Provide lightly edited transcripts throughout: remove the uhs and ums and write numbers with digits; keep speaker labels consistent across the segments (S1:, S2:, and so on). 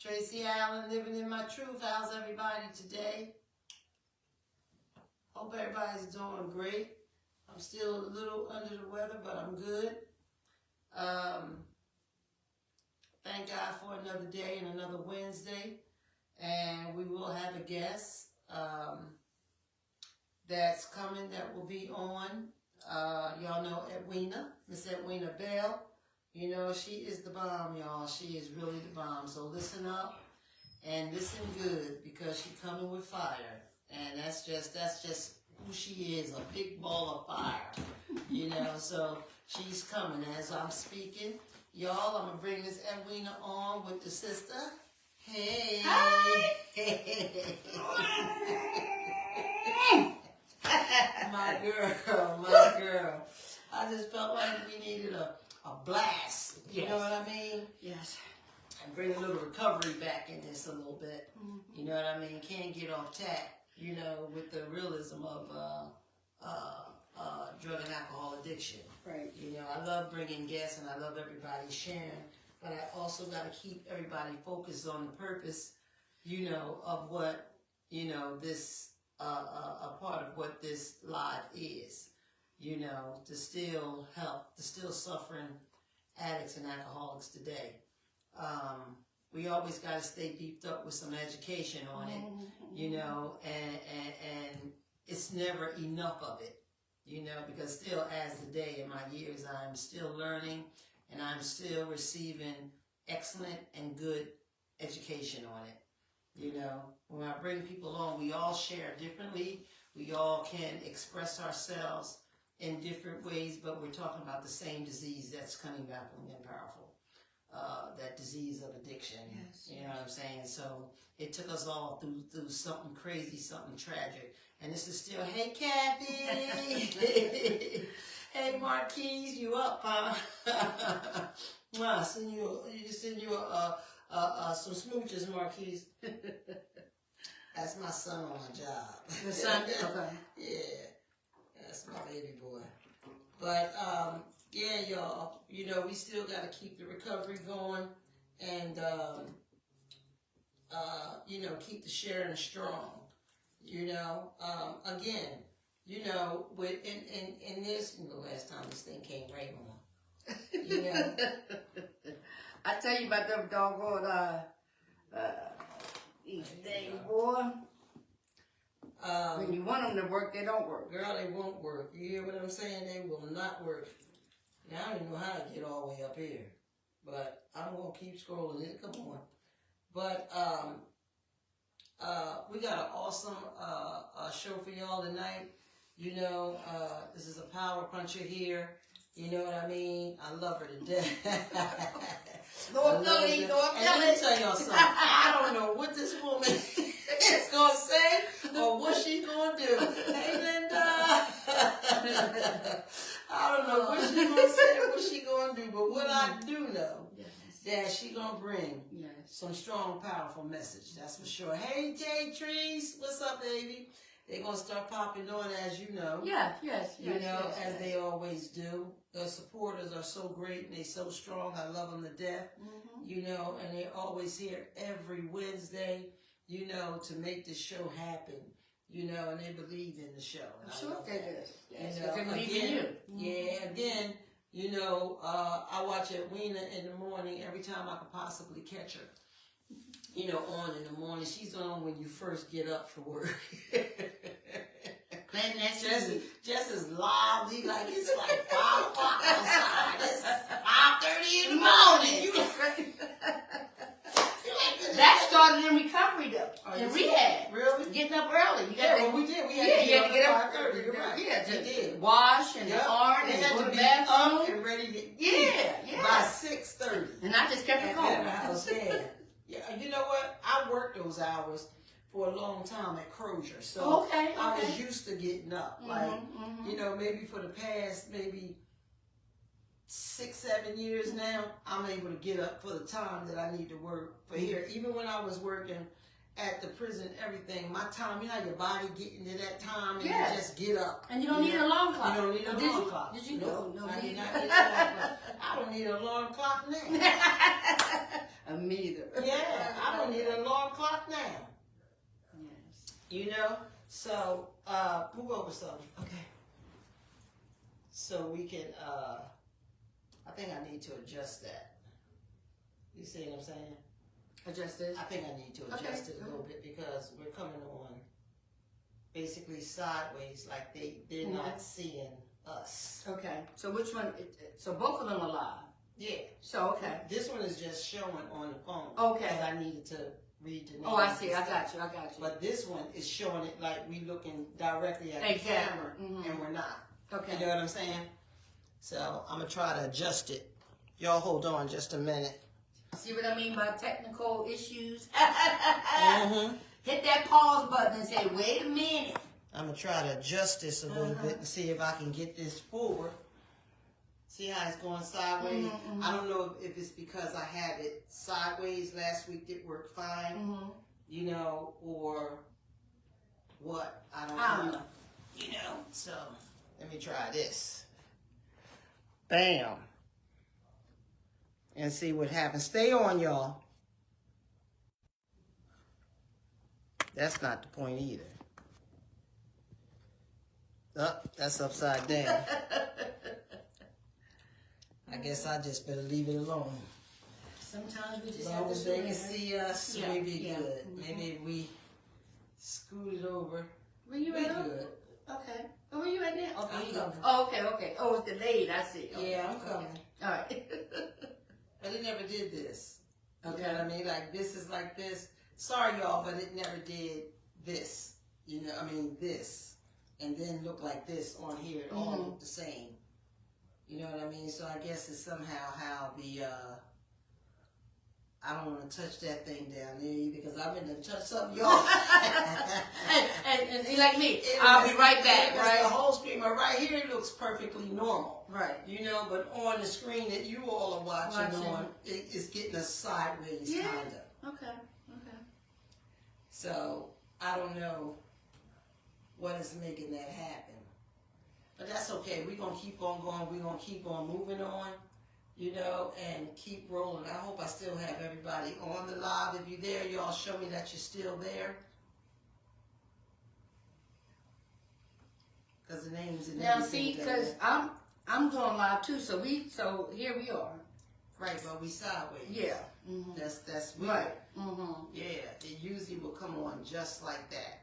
S1: Tracy Allen, living in my truth. How's everybody today? Hope everybody's doing great. I'm still a little under the weather, but I'm good. Thank God for another day and another Wednesday. And we will have a guest that's coming that will be on. Y'all know Edwina, Miss Edwina Bell. You know, she is the bomb, y'all. She is really the bomb. So listen up and listen good because she's coming with fire. And that's just who she is, a big ball of fire. You know, so she's coming as I'm speaking. Y'all, I'm going to bring Miss Edwina on with the sister. Hey. Hi. My girl. I just felt like we needed a blast. You know what I mean?
S2: Yes.
S1: And bring a little recovery back in this a little bit. You know what I mean? Can't get off tack, you know, with the realism of drug and alcohol addiction.
S2: Right.
S1: You know, I love bringing guests and I love everybody sharing, but I also got to keep everybody focused on the purpose, you know, of what, you know, this, a part of what this live is, you know, to still help the still suffering addicts and alcoholics today. We always got to stay beefed up with some education on it, you know, and it's never enough of it, you know, because still as the day in my years, I'm still learning and I'm still receiving excellent and good education on it. You know, when I bring people on, we all share differently. We all can express ourselves in different ways, but we're talking about the same disease that's coming back from the powerful. That disease of addiction.
S2: Yes,
S1: you know what I'm saying? So it took us all through something crazy, something tragic. And this is still, hey, Kathy. Hey, Marquise, you up, huh? Send you some smooches, Marquise. That's my son on my job.
S2: The son? Okay.
S1: Yeah. That's my baby boy. But, yeah, y'all, you know, we still got to keep the recovery going and, you know, keep the sharing strong, you know. Again, you know, in this, you know, last time this thing came right on, you know.
S2: I tell you about them doggone, these things, boy. When you want them to work, they don't work.
S1: Girl, they won't work. You hear what I'm saying? They will not work. Now, I don't even know how to get all the way up here. But I'm going to keep scrolling it. Come on. But we got an awesome show for y'all tonight. You know, this is a power puncher here. You know what I mean? I love her to death.
S2: Go tell it.
S1: Let me tell y'all something. I don't know what this woman is going to say or what she's going to do. Hey, Linda. I don't know what she's going to say or what she's going to do, but what I do know that she's going to bring some strong, powerful message. That's for sure. Hey, Jay Trees. What's up, baby? They're going to start popping on, as you know.
S2: Yes.
S1: You know, as they always do. The supporters are so great and they're so strong. I love them to death. You know, and they're always here every Wednesday, you know, to make this show happen. You know, and they believe in the show.
S2: I'm sure they do.
S1: Yes,
S2: you know, they believe in you.
S1: Yeah, again, you know, I watch Edwina in the morning every time I can possibly catch her. You know, on in the morning. She's on when you first get up for work. Just as loudly, like it's like 5 o'clock outside. It's 5:30 in the morning. You like
S2: that started in recovery though. In rehab.
S1: Really?
S2: Getting up early. You
S1: Yeah, well, we did. We had to get up at 5:30. You're right.
S2: Yeah,
S1: we did.
S2: Wash and iron and go to the bathroom.
S1: And ready to eat.
S2: Yeah.
S1: By 6:30.
S2: And I just kept it going.
S1: At the house, yeah. You know what? I worked those hours for a long time at Crozier. So I was used to getting up. You know, maybe for the past, maybe 6-7 years now, I'm able to get up for the time that I need to work for here. Even when I was working at the prison, everything, my time, you know how your body get into that time and
S2: Yes.
S1: you just get up.
S2: And you don't need an alarm clock.
S1: You don't need an
S2: Did
S1: alarm
S2: you?
S1: clock.
S2: Did you?
S1: No,
S2: No,
S1: I
S2: me
S1: did not
S2: either.
S1: need an alarm clock. I don't need an alarm clock now.
S2: Me either.
S1: Yeah, I don't need an alarm clock now.
S2: Yes.
S1: You know? So, move over something. Okay. So we can, I think I need to adjust that. You see what I'm saying?
S2: Adjust this.
S1: I think I need to adjust it a little bit because we're coming on basically sideways, like they're not seeing us.
S2: Okay. So which one? So both of them are live.
S1: Yeah.
S2: So okay.
S1: This one is just showing on the phone.
S2: Okay.
S1: Because I needed to read the names.
S2: Oh, I see.
S1: and
S2: I
S1: stuff.
S2: got you.
S1: But this one is showing it like we looking directly at the
S2: Exactly.
S1: camera,
S2: Mhm.
S1: and we're not.
S2: Okay.
S1: You know what I'm saying? So I'm gonna try to adjust it. Y'all hold on just a minute.
S2: See what I mean by technical issues?
S1: Mm-hmm.
S2: Hit that pause button and say, wait a minute.
S1: I'm gonna try to adjust this a little bit and see if I can get this forward. See how it's going sideways?
S2: Mhm.
S1: I don't know if it's because I had it sideways last week. It worked fine,
S2: Mm-hmm.
S1: you know, or what? I don't know. You know, so let me try this. Bam. And see what happens. Stay on, y'all. That's not the point either. Oh, that's upside down. I guess I just better leave it alone.
S2: Sometimes we
S1: As
S2: just
S1: long
S2: have
S1: as
S2: to
S1: they
S2: do
S1: can
S2: it.
S1: see us,
S2: Yeah,
S1: we be
S2: yeah.
S1: good.
S2: Mhm.
S1: Maybe if we scoot it over,
S2: Where you
S1: we
S2: at?
S1: good.
S2: Okay. Oh, where you at now? Okay,
S1: I'm
S2: you go.
S1: coming.
S2: Oh, okay. Oh, it's delayed. I see. Okay.
S1: Yeah, I'm coming.
S2: All right.
S1: But it never did this.
S2: Okay.
S1: You know what I mean? Like this is like this. Sorry, y'all, but it never did this. You know, I mean this. And then look like this on here. It all
S2: Mhm.
S1: look the same. You know what I mean? So I guess it's somehow how the, I don't want to touch that thing down there either because I'm in to touch something, y'all.
S2: and like me, I'll be right back,
S1: The
S2: right?
S1: whole screen, but right here it looks perfectly normal.
S2: Right.
S1: You know, but on the screen that you all are watching
S2: Watching.
S1: on, it's getting us sideways,
S2: Yeah.
S1: kind of.
S2: Okay. Okay.
S1: So, I don't know what is making that happen. But that's okay. We're going to keep on going. We're going to keep on moving on, you know, and keep rolling. I hope I still have everybody on the live. If you're there, y'all show me that you're still there. Because the names and
S2: Now
S1: everything
S2: see, because I'm doing live too, so here we are.
S1: Right, but we sideways.
S2: Yeah. Mm-hmm.
S1: That's weird.
S2: Right. Mm-hmm.
S1: Yeah, it usually will come on just like that.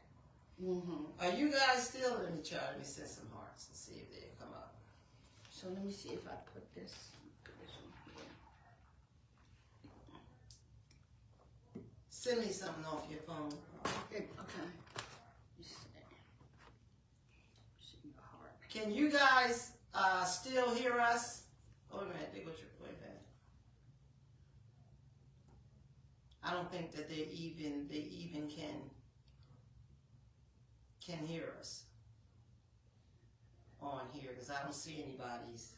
S2: Mm-hmm.
S1: Are you guys still? Let me try. Let me send some hearts and see if they come up.
S2: So let me see if I put this one here.
S1: Send me something off your phone.
S2: Okay. You see the heart.
S1: Can you guys still hear us? Wait a minute. Wait a minute. I don't think that they even can hear us on here because I don't see anybody's.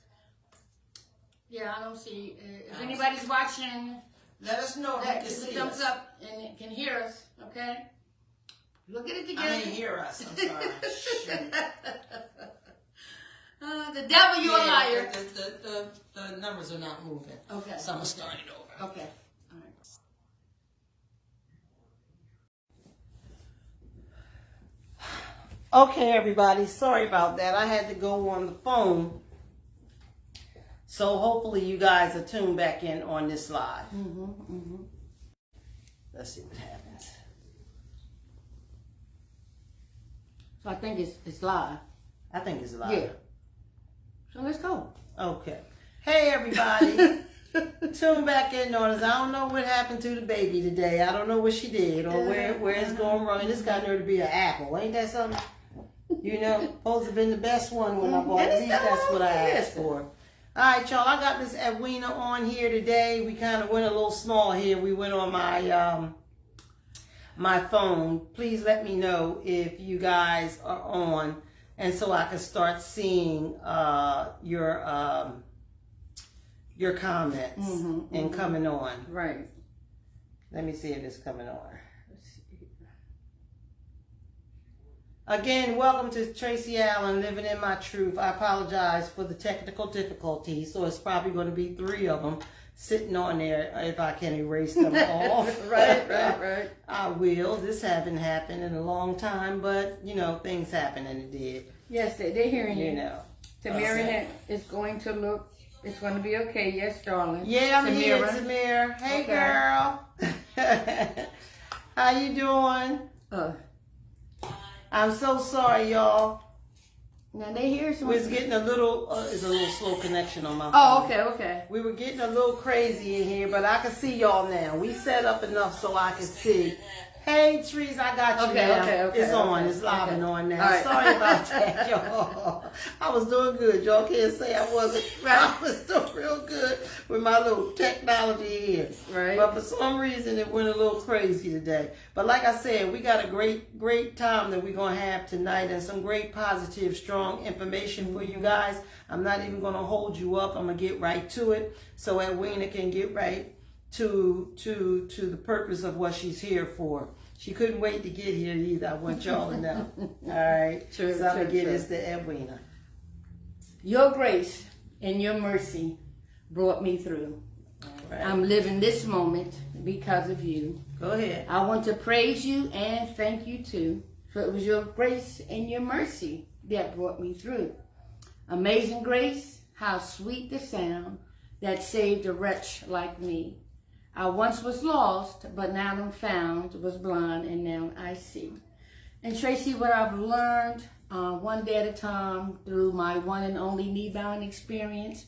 S2: Yeah, I don't see. If
S1: I don't
S2: anybody's watching,
S1: Let us know if you
S2: that
S1: can
S2: just
S1: see
S2: thumbs
S1: us.
S2: up and it can hear us. Okay. Look at it together.
S1: I mean, hear us. I'm sorry. Shoot.
S2: The devil, you're a
S1: Yeah,
S2: liar.
S1: The numbers are not moving.
S2: Okay.
S1: So I'm gonna start it over.
S2: Okay. All right.
S1: Okay, everybody. Sorry about that. I had to go on the phone. So hopefully you guys are tuned back in on this live.
S2: Mm-hmm. Mm-hmm.
S1: Let's see what happens.
S2: So I think it's live.
S1: I think it's live.
S2: Yeah. So let's go.
S1: Okay. Hey, everybody. Tune back in on us. I don't know what happened to the baby today. I don't know what she did or where it's going wrong. This got her to be an apple. Ain't that something? You know, supposed to have been the best one when I bought it. At least that's what I asked for. All right, y'all. I got Miss Edwina on here today. We kind of went a little small here. We went on my my phone. Please let me know if you guys are on, and so I can start seeing your comments and coming on.
S2: Right.
S1: Let me see if it's coming on.
S2: Let's see.
S1: Again, welcome to Tracy Allen, Living in My Truth. I apologize for the technical difficulties, so it's probably going to be 3 of them sitting on there if I can erase them off.
S2: Right.
S1: I will. This haven't happened in a long time, but, you know, things happen and it did.
S2: Yes, they're hearing you.
S1: You know.
S2: Tamira is going to look, it's going to be okay. Yes, darling.
S1: Yeah, I'm here,
S2: Tamira.
S1: Tamir. Hey,
S2: Okay.
S1: girl. How you doing? I'm so sorry, y'all.
S2: Now they hear some.
S1: We was getting a little, it's a little slow connection on my phone.
S2: Oh, okay.
S1: We were getting a little crazy in here, but I can see y'all now. We set up enough so I can see. Hey, Trees, I got you now.
S2: Okay.
S1: It's on. It's live and on now.
S2: All right.
S1: Sorry about that, y'all. I was doing good. Y'all can't say I wasn't. I was doing real good with my little technology here.
S2: Right.
S1: But for some reason, it went a little crazy today. But like I said, we got a great time that we're going to have tonight and some great positive, strong information for you guys. I'm not even going to hold you up. I'm going to get right to it so Edwina can get right to the purpose of what she's here for. She couldn't wait to get here either. I want y'all to know. All right.
S2: True,
S1: so I'm going to get
S2: true.
S1: this to Edwina.
S2: Your grace and your mercy brought me through.
S1: All right.
S2: I'm living this moment because of you.
S1: Go ahead.
S2: I want to praise you and thank you too. For it was your grace and your mercy that brought me through. Amazing grace, how sweet the sound that saved a wretch like me. I once was lost, but now I'm found, was blind, and now I see. And Tracy, what I've learned one day at a time through my one and only knee-bowing experience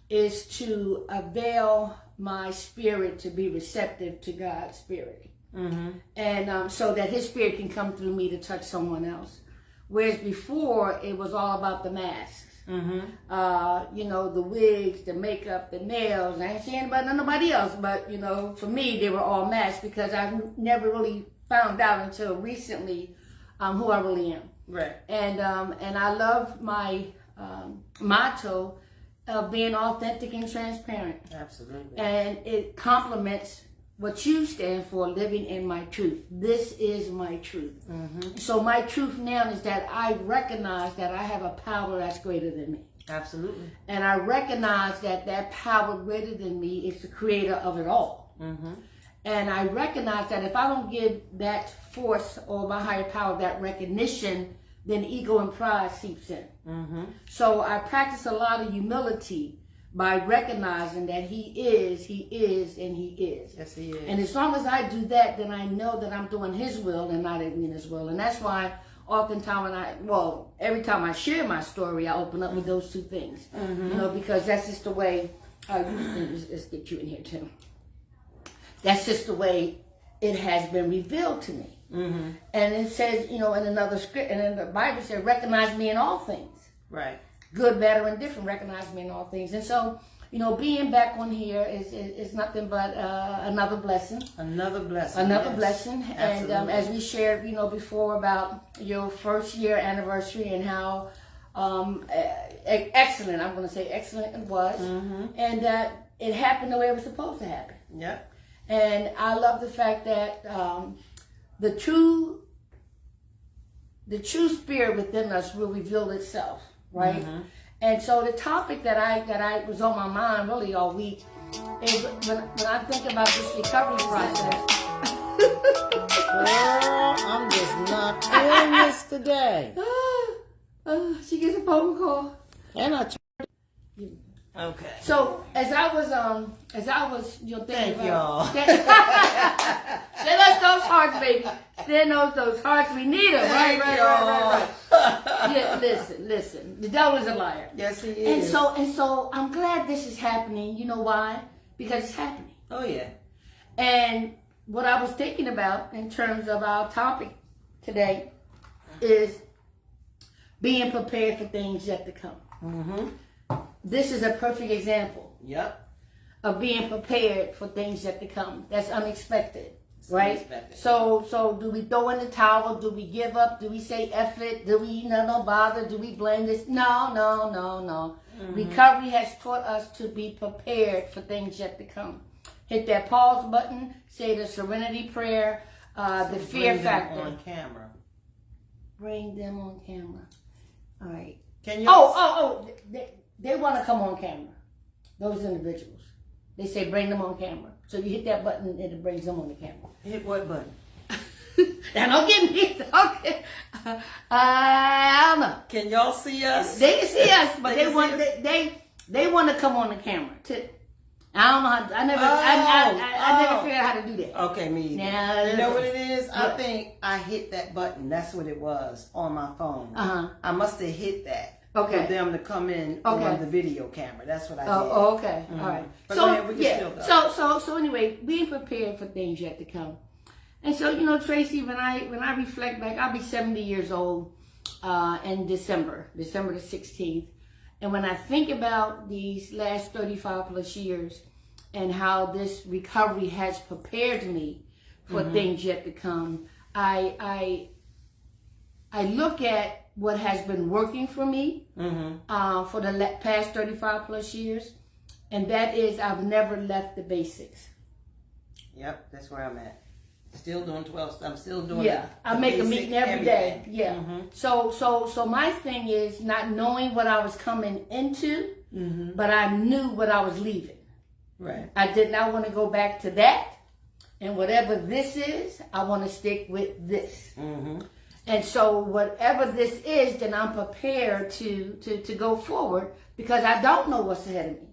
S2: is to avail my spirit to be receptive to God's spirit.
S1: Mm-hmm.
S2: And so that his spirit can come through me to touch someone else. Whereas before, it was all about the masks.
S1: Mm-hmm.
S2: You know, the wigs, the makeup, the nails. I ain't saying about nobody else, but, you know, for me, they were all masks because I never really found out until recently who I really am.
S1: Right.
S2: And I love my motto of being authentic and transparent.
S1: Absolutely.
S2: And it complements what you stand for, living in my truth. This is my truth.
S1: Mm-hmm.
S2: So my truth now is that I recognize that I have a power that's greater than me.
S1: Absolutely.
S2: And I recognize that that power greater than me is the creator of it all.
S1: Mm-hmm.
S2: And I recognize that if I don't give that force or my higher power that recognition, then ego and pride seeps in.
S1: Mm-hmm.
S2: So I practice a lot of humility by recognizing that he is, and he is.
S1: Yes, he is.
S2: And as long as I do that, then I know that I'm doing his will and not Edwina's will. And that's why oftentimes every time I share my story, I open up with those two things.
S1: Mm-hmm.
S2: You know, because that's just the way, let's get you in here too. That's just the way it has been revealed to me.
S1: Mm-hmm.
S2: And it says, you know, in another script, and in the Bible says, recognize me in all things.
S1: Right.
S2: Good, bad, or indifferent, recognize me in all things. And so, you know, being back on here is nothing but another blessing.
S1: Another blessing.
S2: Another
S1: yes.
S2: blessing.
S1: Absolutely.
S2: And as we shared, you know, before about your first year anniversary and how excellent, I'm going to say excellent it was.
S1: Mm-hmm.
S2: And that it happened the way it was supposed to happen.
S1: Yep.
S2: And I love the fact that the true spirit within us will reveal itself, right?
S1: Mm-hmm.
S2: And so the topic that I was on my mind really all week is when I think about this recovery process.
S1: Girl, I'm just not feeling this today.
S2: She gets a phone call.
S1: And I. Okay.
S2: So as I was, you know, thinking
S1: Thank y'all.
S2: Send us those hearts, baby. Send those hearts. We need them. Right. Yeah, listen. The devil is a liar.
S1: Yes, he is.
S2: And so I'm glad this is happening. You know why? Because it's happening.
S1: Oh yeah.
S2: And what I was thinking about in terms of our topic today is being prepared for things yet to come.
S1: Mm-hmm.
S2: This is a perfect example.
S1: Yep.
S2: Of being prepared for things yet to come. That's unexpected, right?
S1: Unexpected.
S2: So do we throw in the towel? Do we give up? Do we say F it? Do we no bother? Do we blame this? No. Mm-hmm. Recovery has taught us to be prepared for things yet to come. Hit that pause button. Say the serenity prayer. The fear
S1: Bring them
S2: factor.
S1: on camera.
S2: bring them on camera. All right.
S3: Can you?
S2: They want to come on camera. Those individuals. They say bring them on camera. So you hit that button and it brings them on the camera.
S3: Hit what button?
S2: Now don't get me. Okay. I don't know.
S3: Can y'all see us?
S2: They can see us, but
S3: They
S2: they
S3: can
S2: want
S3: see
S2: they want to come on the camera. I don't know how. I never figured out how to do that.
S3: Okay, me either.
S2: Now,
S3: you know what it is? I
S2: What?
S3: think I hit that button. That's what it was on my phone.
S2: Uh-huh.
S3: I must have hit that
S2: Okay.
S3: for them to come in
S2: Okay.
S3: on the video camera. That's what I did.
S2: Oh, okay.
S3: Mhm.
S2: All right.
S3: But go ahead, we can still go.
S2: So anyway, being prepared for things yet to come. And so, Tracy, when I reflect back, I'll be 70 years old in December the 16th. And when I think about these last 35 plus years and how this recovery has prepared me for things yet to come, I look at what has been working for me for the past 35 plus years, and that is I've never left the basics.
S3: Yep, that's where I'm at. Still doing 12. I'm still doing.
S2: Yeah, I make a meeting every day. Yeah.
S3: Mhm.
S2: So my thing is not knowing what I was coming into, but I knew what I was leaving.
S3: Right.
S2: I did not want to go back to that, and whatever this is, I want to stick with this. And so whatever this is, then I'm prepared to go forward because I don't know what's ahead of me,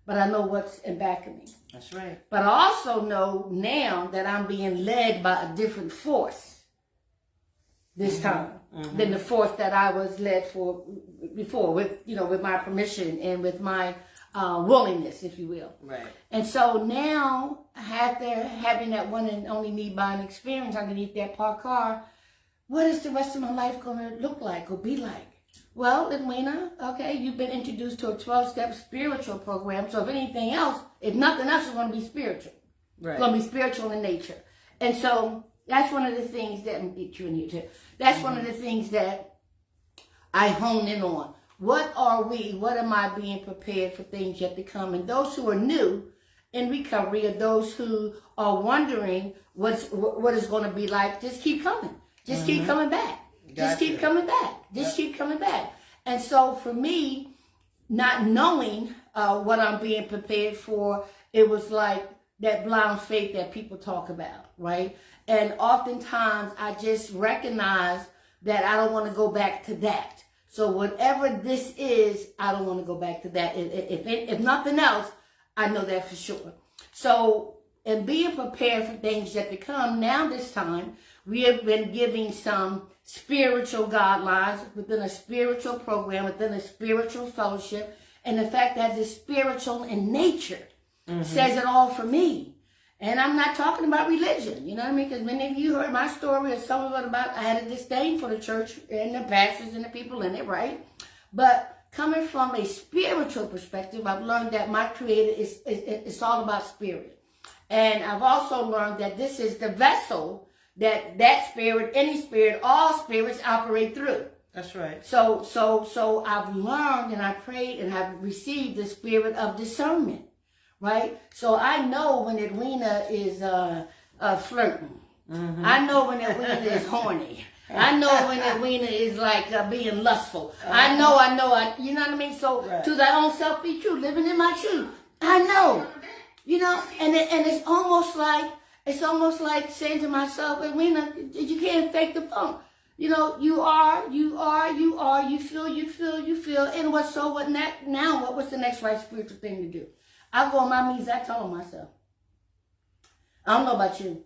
S2: but I know what's in back of me.
S3: That's right.
S2: But I also know now that I'm being led by a different force this time than the force that I was led for before, with my permission and with my willingness, if you will.
S3: Right.
S2: And so now, after having that one and only need buying experience underneath that parked car, what is the rest of my life going to look like or be like? Well, Edwina, okay, you've been introduced to a 12-step spiritual program. So if anything else, if nothing else, it's going to be spiritual.
S3: Right.
S2: It's going to be spiritual in nature. And so that's one of the things that, get you in here too. That's one of the things that I hone in on. What are we? What am I being prepared for things yet to come? And those who are new in recovery, or those who are wondering what it's going to be like, just keep coming. Just keep coming back. Just keep coming back. Just keep coming back. And so for me, not knowing what I'm being prepared for, it was like that blind faith that people talk about, right? And oftentimes I just recognize that I don't want to go back to that. So whatever this is, I don't want to go back to that. If nothing else, I know that for sure. So in being prepared for things yet to come, now this time, we have been giving some spiritual guidelines within a spiritual program, within a spiritual fellowship. And the fact that it's spiritual in nature says it all for me. And I'm not talking about religion, you know what I mean? Because many of you heard my story, or some of it about I had a disdain for the church and the pastors and the people in it, right? But coming from a spiritual perspective, I've learned that my Creator it's all about spirit. And I've also learned that this is the vessel that spirit, any spirit, all spirits operate through.
S3: That's right.
S2: So I've learned and I prayed and I've received the spirit of discernment, right? So I know when Edwina is flirting. I know when Edwina is horny. I know when Edwina is like being lustful. I know, you know what I mean? So to thy own self be true, living in my truth. I know, and it's almost like saying to myself, Edwina, you can't fake the funk. You are, you feel. And what what's the next right spiritual thing to do? I go on my knees, I tell myself. I don't know about you.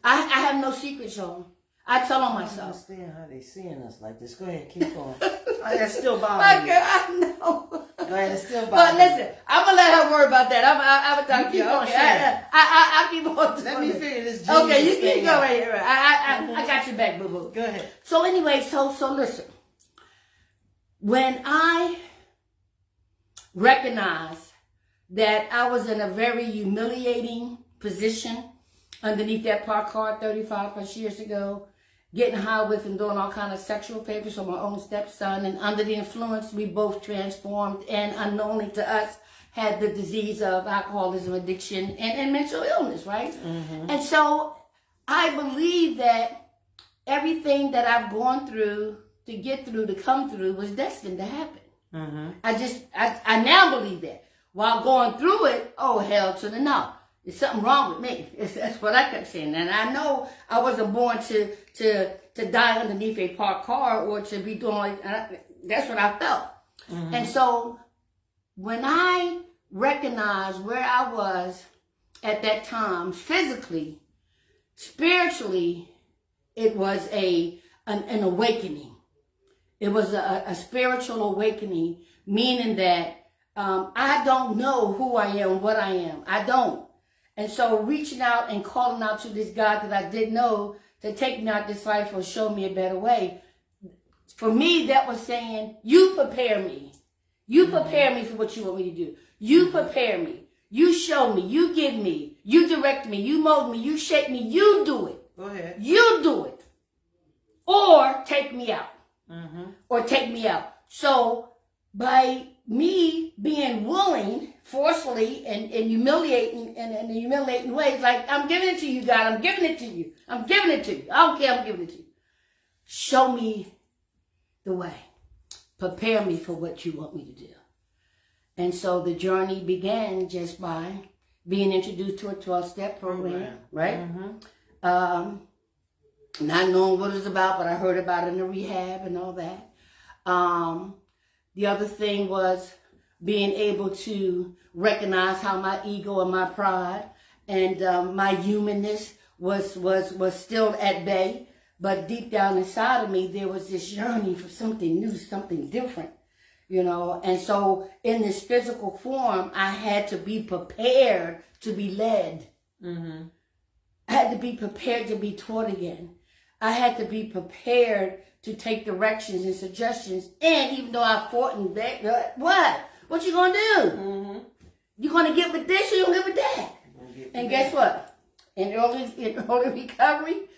S2: I have no secrets, y'all. I tell on
S3: I
S2: myself.
S3: don't understand how they seeing us like this. Go ahead, keep going. That's still bothering you.
S2: I know.
S3: Go ahead, it's still
S2: But
S3: bothering you.
S2: listen, I'm gonna let her worry about that. I'm gonna talk to you.
S3: keep on
S2: Okay,
S3: sharing.
S2: I keep on.
S3: Let me figure this
S2: Okay,
S3: Jesus
S2: you
S3: thing
S2: keep go
S3: out.
S2: right here. I got your back, boo boo.
S3: Go ahead.
S2: So anyway, so listen. When I recognized that I was in a very humiliating position underneath that parked car 35 plus years ago, getting high with and doing all kind of sexual favors for my own stepson, and under the influence, we both transformed, and unknowingly to us, had the disease of alcoholism, addiction, and mental illness, right? And so I believe that everything that I've gone through to get through, to come through, was destined to happen.
S3: Mm-hmm.
S2: I now believe that. While going through it, oh, hell to the no. There's something wrong with me. That's what I kept saying. And I know I wasn't born to die underneath a parked car or to be doing like, that's what I felt. Mm-hmm. And so when I recognized where I was at that time, physically, spiritually, it was an awakening. It was a spiritual awakening, meaning that I don't know who I am, what I am. I don't. And so reaching out and calling out to this God that I didn't know to take me out this life or show me a better way, for me, that was saying, you prepare me. You prepare me for what you want me to do. You prepare me. You show me. You give me. You direct me. You mold me. You shape me. You do it.
S3: Go ahead.
S2: You do it. Or take me out.
S3: Mm-hmm.
S2: Or take me out. So by me being willing, forcefully, and humiliating in humiliating ways, like, I'm giving it to you, God. I'm giving it to you. I'm giving it to you. I don't care. I'm giving it to you. Show me the way. Prepare me for what you want me to do. And so the journey began just by being introduced to a 12-step program, right?
S3: Mm-hmm.
S2: Not knowing what it was about, but I heard about it in the rehab and all that. The other thing was being able to recognize how my ego and my pride and my humanness was still at bay. But deep down inside of me, there was this yearning for something new, something different, you know. And so in this physical form, I had to be prepared to be led.
S3: Mm-hmm.
S2: I had to be prepared to be taught again. I had to be prepared to take directions and suggestions. And even though I fought and begged, what you gonna do?
S3: Mm-hmm.
S2: You gonna get with this or you gonna get with that? And guess what? In early recovery,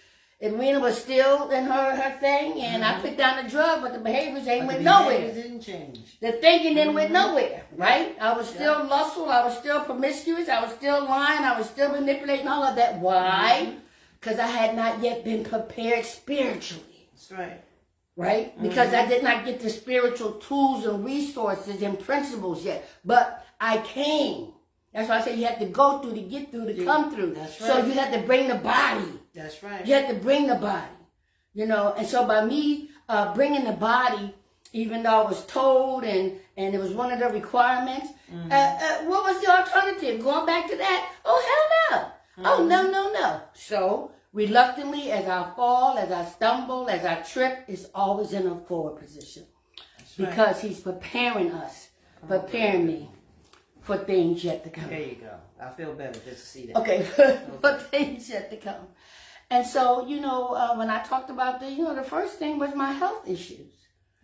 S2: Edwina was still in her thing, and I put down the drug, but the behaviors went nowhere.
S3: The behaviors didn't change.
S2: The thinking didn't went nowhere, right? I was still lustful. I was still promiscuous. I was still lying. I was still manipulating, all of that. Why? Because I had not yet been prepared spiritually.
S3: That's right.
S2: Right? Because I did not get the spiritual tools and resources and principles yet. But I came. That's why I say you have to go through to get through to come through.
S3: That's right.
S2: So you have to bring the body.
S3: That's right.
S2: You have to bring the body. You know, and so by me bringing the body, even though I was told and it was one of the requirements, what was the alternative? Going back to that? Oh, hell no. Oh, no. So reluctantly, as I fall, as I stumble, as I trip, it's always in a forward position.
S3: That's right.
S2: Because he's preparing us, preparing me for things yet to come.
S3: There you go. I feel better just to see that.
S2: Okay, for things yet to come. And so, you know, when I talked about the first thing was my health issues.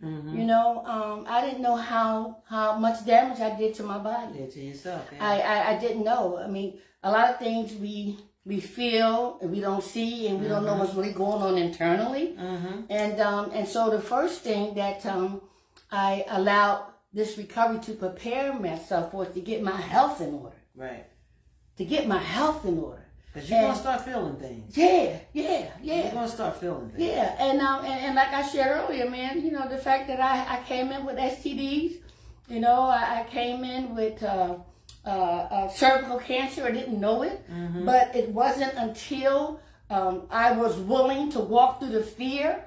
S2: Mm-hmm. You know, I didn't know how much damage I did to my body.
S3: Did to yourself, yeah.
S2: I didn't know. I mean, a lot of things we feel and we don't see and we don't know what's really going on internally. Mm-hmm. And so the first thing that I allowed this recovery to prepare myself for is to get my health in order.
S3: Right.
S2: To get my health in order.
S3: Because you're going to start feeling things.
S2: Yeah.
S3: You're going to start feeling things.
S2: Yeah, and like I shared earlier, man, you know, the fact that I came in with STDs, you know, I came in with cervical cancer. I didn't know it, but it wasn't until I was willing to walk through the fear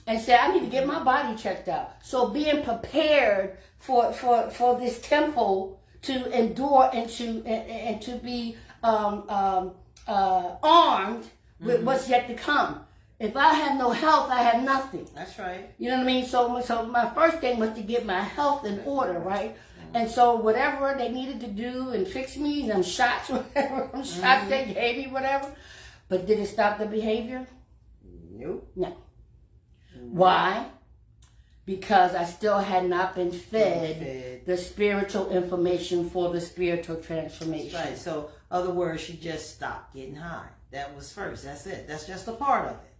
S2: and say, I need to get my body checked out. So being prepared for this temple to endure and to be armed with what's yet to come. If I have no health, I have nothing.
S3: That's right.
S2: You know what I mean? So my first thing was to get my health in order, right? And so whatever they needed to do and fix me, them shots, whatever, shots they gave me, whatever. But did it stop the behavior?
S3: Nope.
S2: No. Why? Because I still had not been fed the spiritual information for the spiritual transformation.
S3: That's right. So, other words, she just stopped getting high. That was first. That's it. That's just a part of it.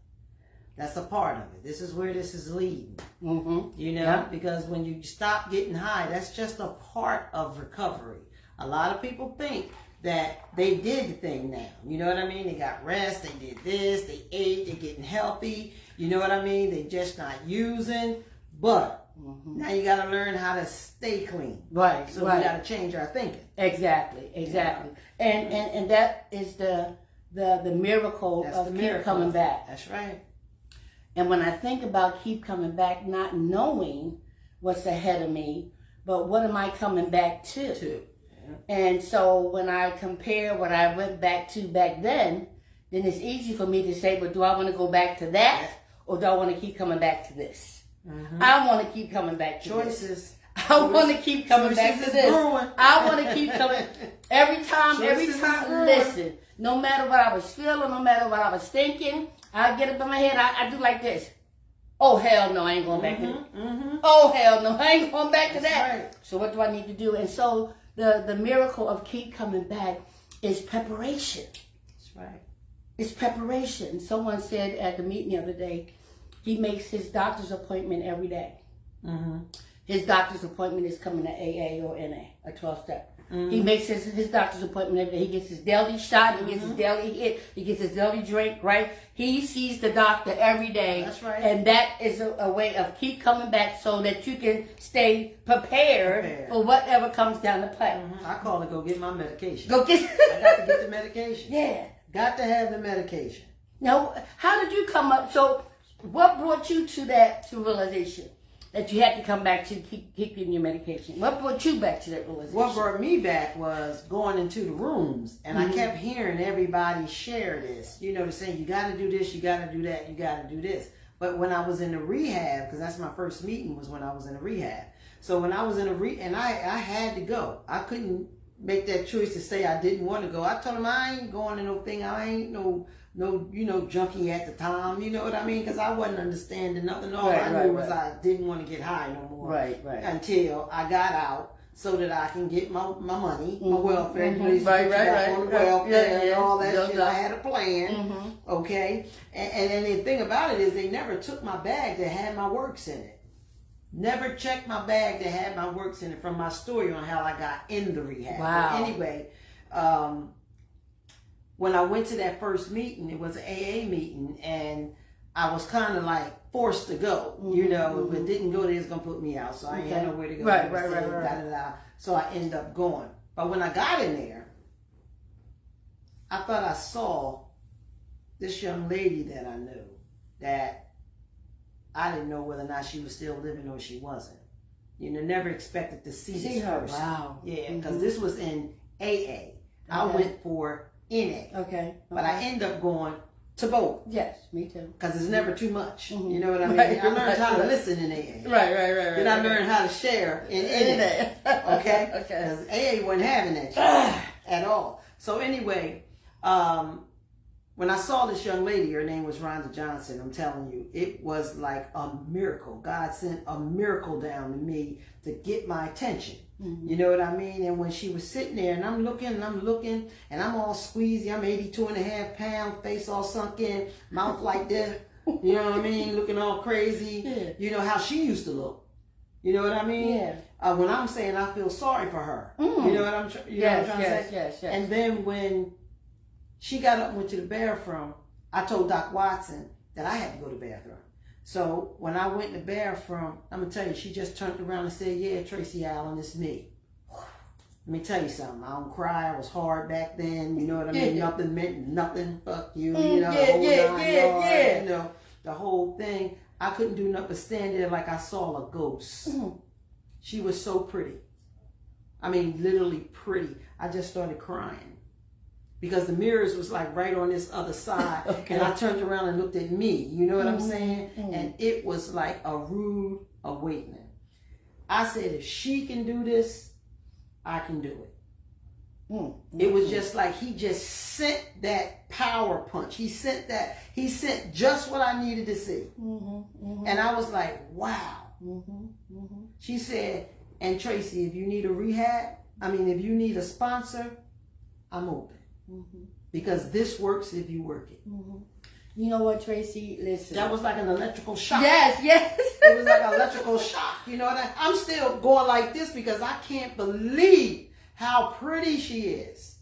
S3: That's a part of it. This is where this is leading. Mm-hmm. You know, because when you stop getting high, that's just a part of recovery. A lot of people think that they did the thing now. You know what I mean? They got rest, they did this, they ate, they're getting healthy, You know what I mean? They just not using, but now you got to learn how to stay clean.
S2: Right.
S3: So
S2: right.
S3: we got to change our thinking.
S2: Exactly. And that is the miracle
S3: That's
S2: of
S3: the
S2: keep
S3: miracle.
S2: coming back.
S3: That's right.
S2: And when I think about keep coming back, not knowing what's ahead of me, but what am I coming back to? And so when I compare what I went back to back then it's easy for me to say, but do I want to go back to that, or do I want to keep coming back to this? I want to keep coming back to
S3: Choices.
S2: this. I want to keep coming back to this.
S3: Brewing.
S2: I want to keep coming. Every time,
S3: Choices is brewing.
S2: listen, no matter what I was feeling, no matter what I was thinking, I get up in my head, I do like this. Oh, hell no, I ain't going back to that. Oh, hell no, I ain't going back to that.
S3: Right.
S2: So what do I need to do? And so the miracle of keep coming back is preparation.
S3: That's right.
S2: It's preparation. Someone said at the meeting the other day, he makes his doctor's appointment every day. His doctor's appointment is coming to AA or NA, a 12-step. He makes his doctor's appointment every day. He gets his daily shot, he gets his daily hit, he gets his daily drink, right? He sees the doctor every day.
S3: That's right.
S2: And that is a way of keep coming back so that you can stay prepared for whatever comes down the pipe.
S3: I call it go get my medication.
S2: Go get
S3: I got to get the medication.
S2: Yeah.
S3: Got to have the medication.
S2: Now, how did you come up? So, what brought you to realization that you had to come back to keep getting your medication? What brought you back to that realization?
S3: What brought me back was going into the rooms, and I kept hearing everybody share this. You know, they're saying, you got to do this, you got to do that, you got to do this. But when I was in the rehab, because that's my first meeting was when I was in the rehab. So when I was in and I had to go. I couldn't make that choice to say I didn't want to go. I told him I ain't going to no thing. I ain't no junkie at the time. You know what I mean? Because I wasn't understanding nothing. All I knew was I didn't want to get high no more.
S2: Right.
S3: Until I got out, so that I can get my money, my welfare.
S2: Right.
S3: On the welfare and all that shit.
S2: Yeah.
S3: I had a plan. Okay. And the thing about it is they never took my bag that had my works in it. Never checked my bag that had my works in it from my story on how I got in the rehab.
S2: Wow.
S3: But anyway, when I went to that first meeting, it was an AA meeting, and I was kind of like forced to go. You know, if it didn't go, they was going to put me out. So I ain't had nowhere to go.
S2: Right.
S3: So I ended up going. But when I got in there, I thought I saw this young lady that I knew that I didn't know whether or not she was still living or she wasn't. You know, never expected to see this
S2: her.
S3: person.
S2: Wow.
S3: Yeah, because this was in AA. I went for NA.
S2: Okay.
S3: But I ended up going to both.
S2: Yes, me too.
S3: Because it's never too much. You know what I mean?
S2: Right,
S3: I learned how to
S2: right.
S3: listen in AA.
S2: Right.
S3: Then I learned how to share in NA. Okay?
S2: Okay.
S3: Because AA wasn't having that shit at all. So anyway, when I saw this young lady, her name was Rhonda Johnson, I'm telling you, it was like a miracle. God sent a miracle down to me to get my attention. You know what I mean? And when she was sitting there, and I'm looking, and I'm all squeezy. I'm 82.5 pounds, face all sunk in, mouth like this. You know what I mean? Looking all crazy.
S2: Yeah.
S3: You know how she used to look. You know what I mean?
S2: Yeah.
S3: When I'm saying I feel sorry for her. You know what I'm trying to say?
S2: Yes.
S3: And then when she got up and went to the bathroom, I told Doc Watson that I had to go to the bathroom. So when I went to the bathroom, I'm going to tell you, she just turned around and said, yeah, Tracy Allen, it's me. Let me tell you something. I don't cry. I was hard back then. You know what I mean? Nothing meant nothing. Fuck you. You know, the whole 9 yards, you know, the whole thing. I couldn't do nothing but stand there like I saw a ghost. She was so pretty. I mean, literally pretty. I just started crying. Because the mirrors was like right on this other side. And I turned around and looked at me. You know what I'm saying? And it was like a rude awakening. I said, if she can do this, I can do it. It was just like he just sent that power punch. He sent just what I needed to see. And I was like, wow. She said, and Tracy, if you need a if you need a sponsor, I'm open. Because this works if you work it.
S2: You know what, Tracy? Listen.
S3: That was like an electrical shock.
S2: Yes.
S3: It was like an electrical shock. You know what I'm still going like this because I can't believe how pretty she is.